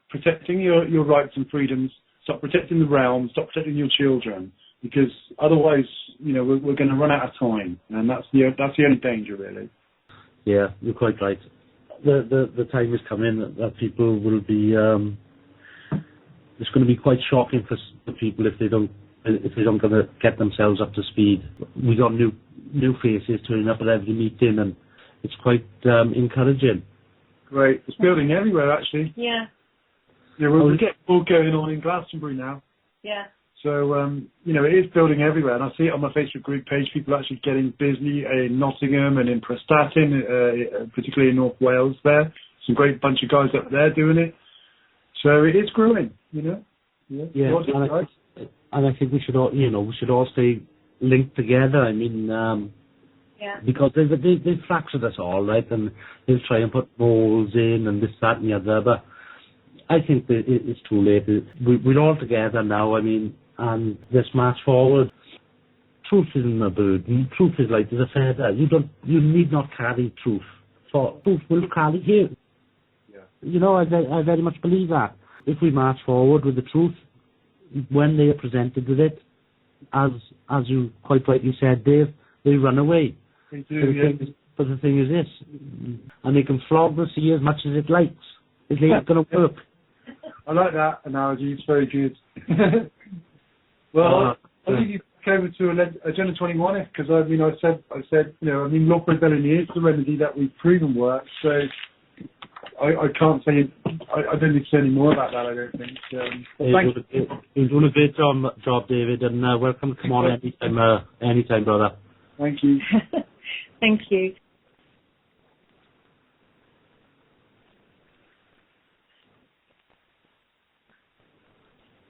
protecting your rights and freedoms, stop protecting the realm, stop protecting your children, because otherwise, we're going to run out of time, and that's the only danger, really. Yeah, you're quite right. The time is coming that people will be. It's going to be quite shocking for people if they don't going to get themselves up to speed. We got new faces turning up at every meeting, and it's quite encouraging. Great. It's building everywhere, actually. Yeah. Yeah, we're getting more going on in Glastonbury now. Yeah. So, it is building everywhere, and I see it on my Facebook group page, people actually getting busy in Nottingham and in Prestatyn, particularly in North Wales there. Some great bunch of guys up there doing it. So it is growing, Yeah. And I think we should all stay linked together. I mean, because they've fractured us all, right? And they'll try and put holes in and this, that, and the other. But I think that it's too late. We're all together now. I mean, and let's march forward. Truth isn't a burden. Truth is like there's a feather. You need not carry truth. For truth will carry you. Yeah. I very much believe that. If we march forward with the truth, when they are presented with it, as you quite rightly said, Dave, they run away. They do, but the thing is this, and they can flog the sea as much as it likes. It ain't going to work. I like that analogy. It's very good. Well, I'll leave you over to Agenda 21, because I said, law rebellion is the remedy that we've proven works. So I can't say I don't need to say any more about that, I don't think. You're doing a great job, David, and welcome to come on anytime, brother. Thank you. Thank you.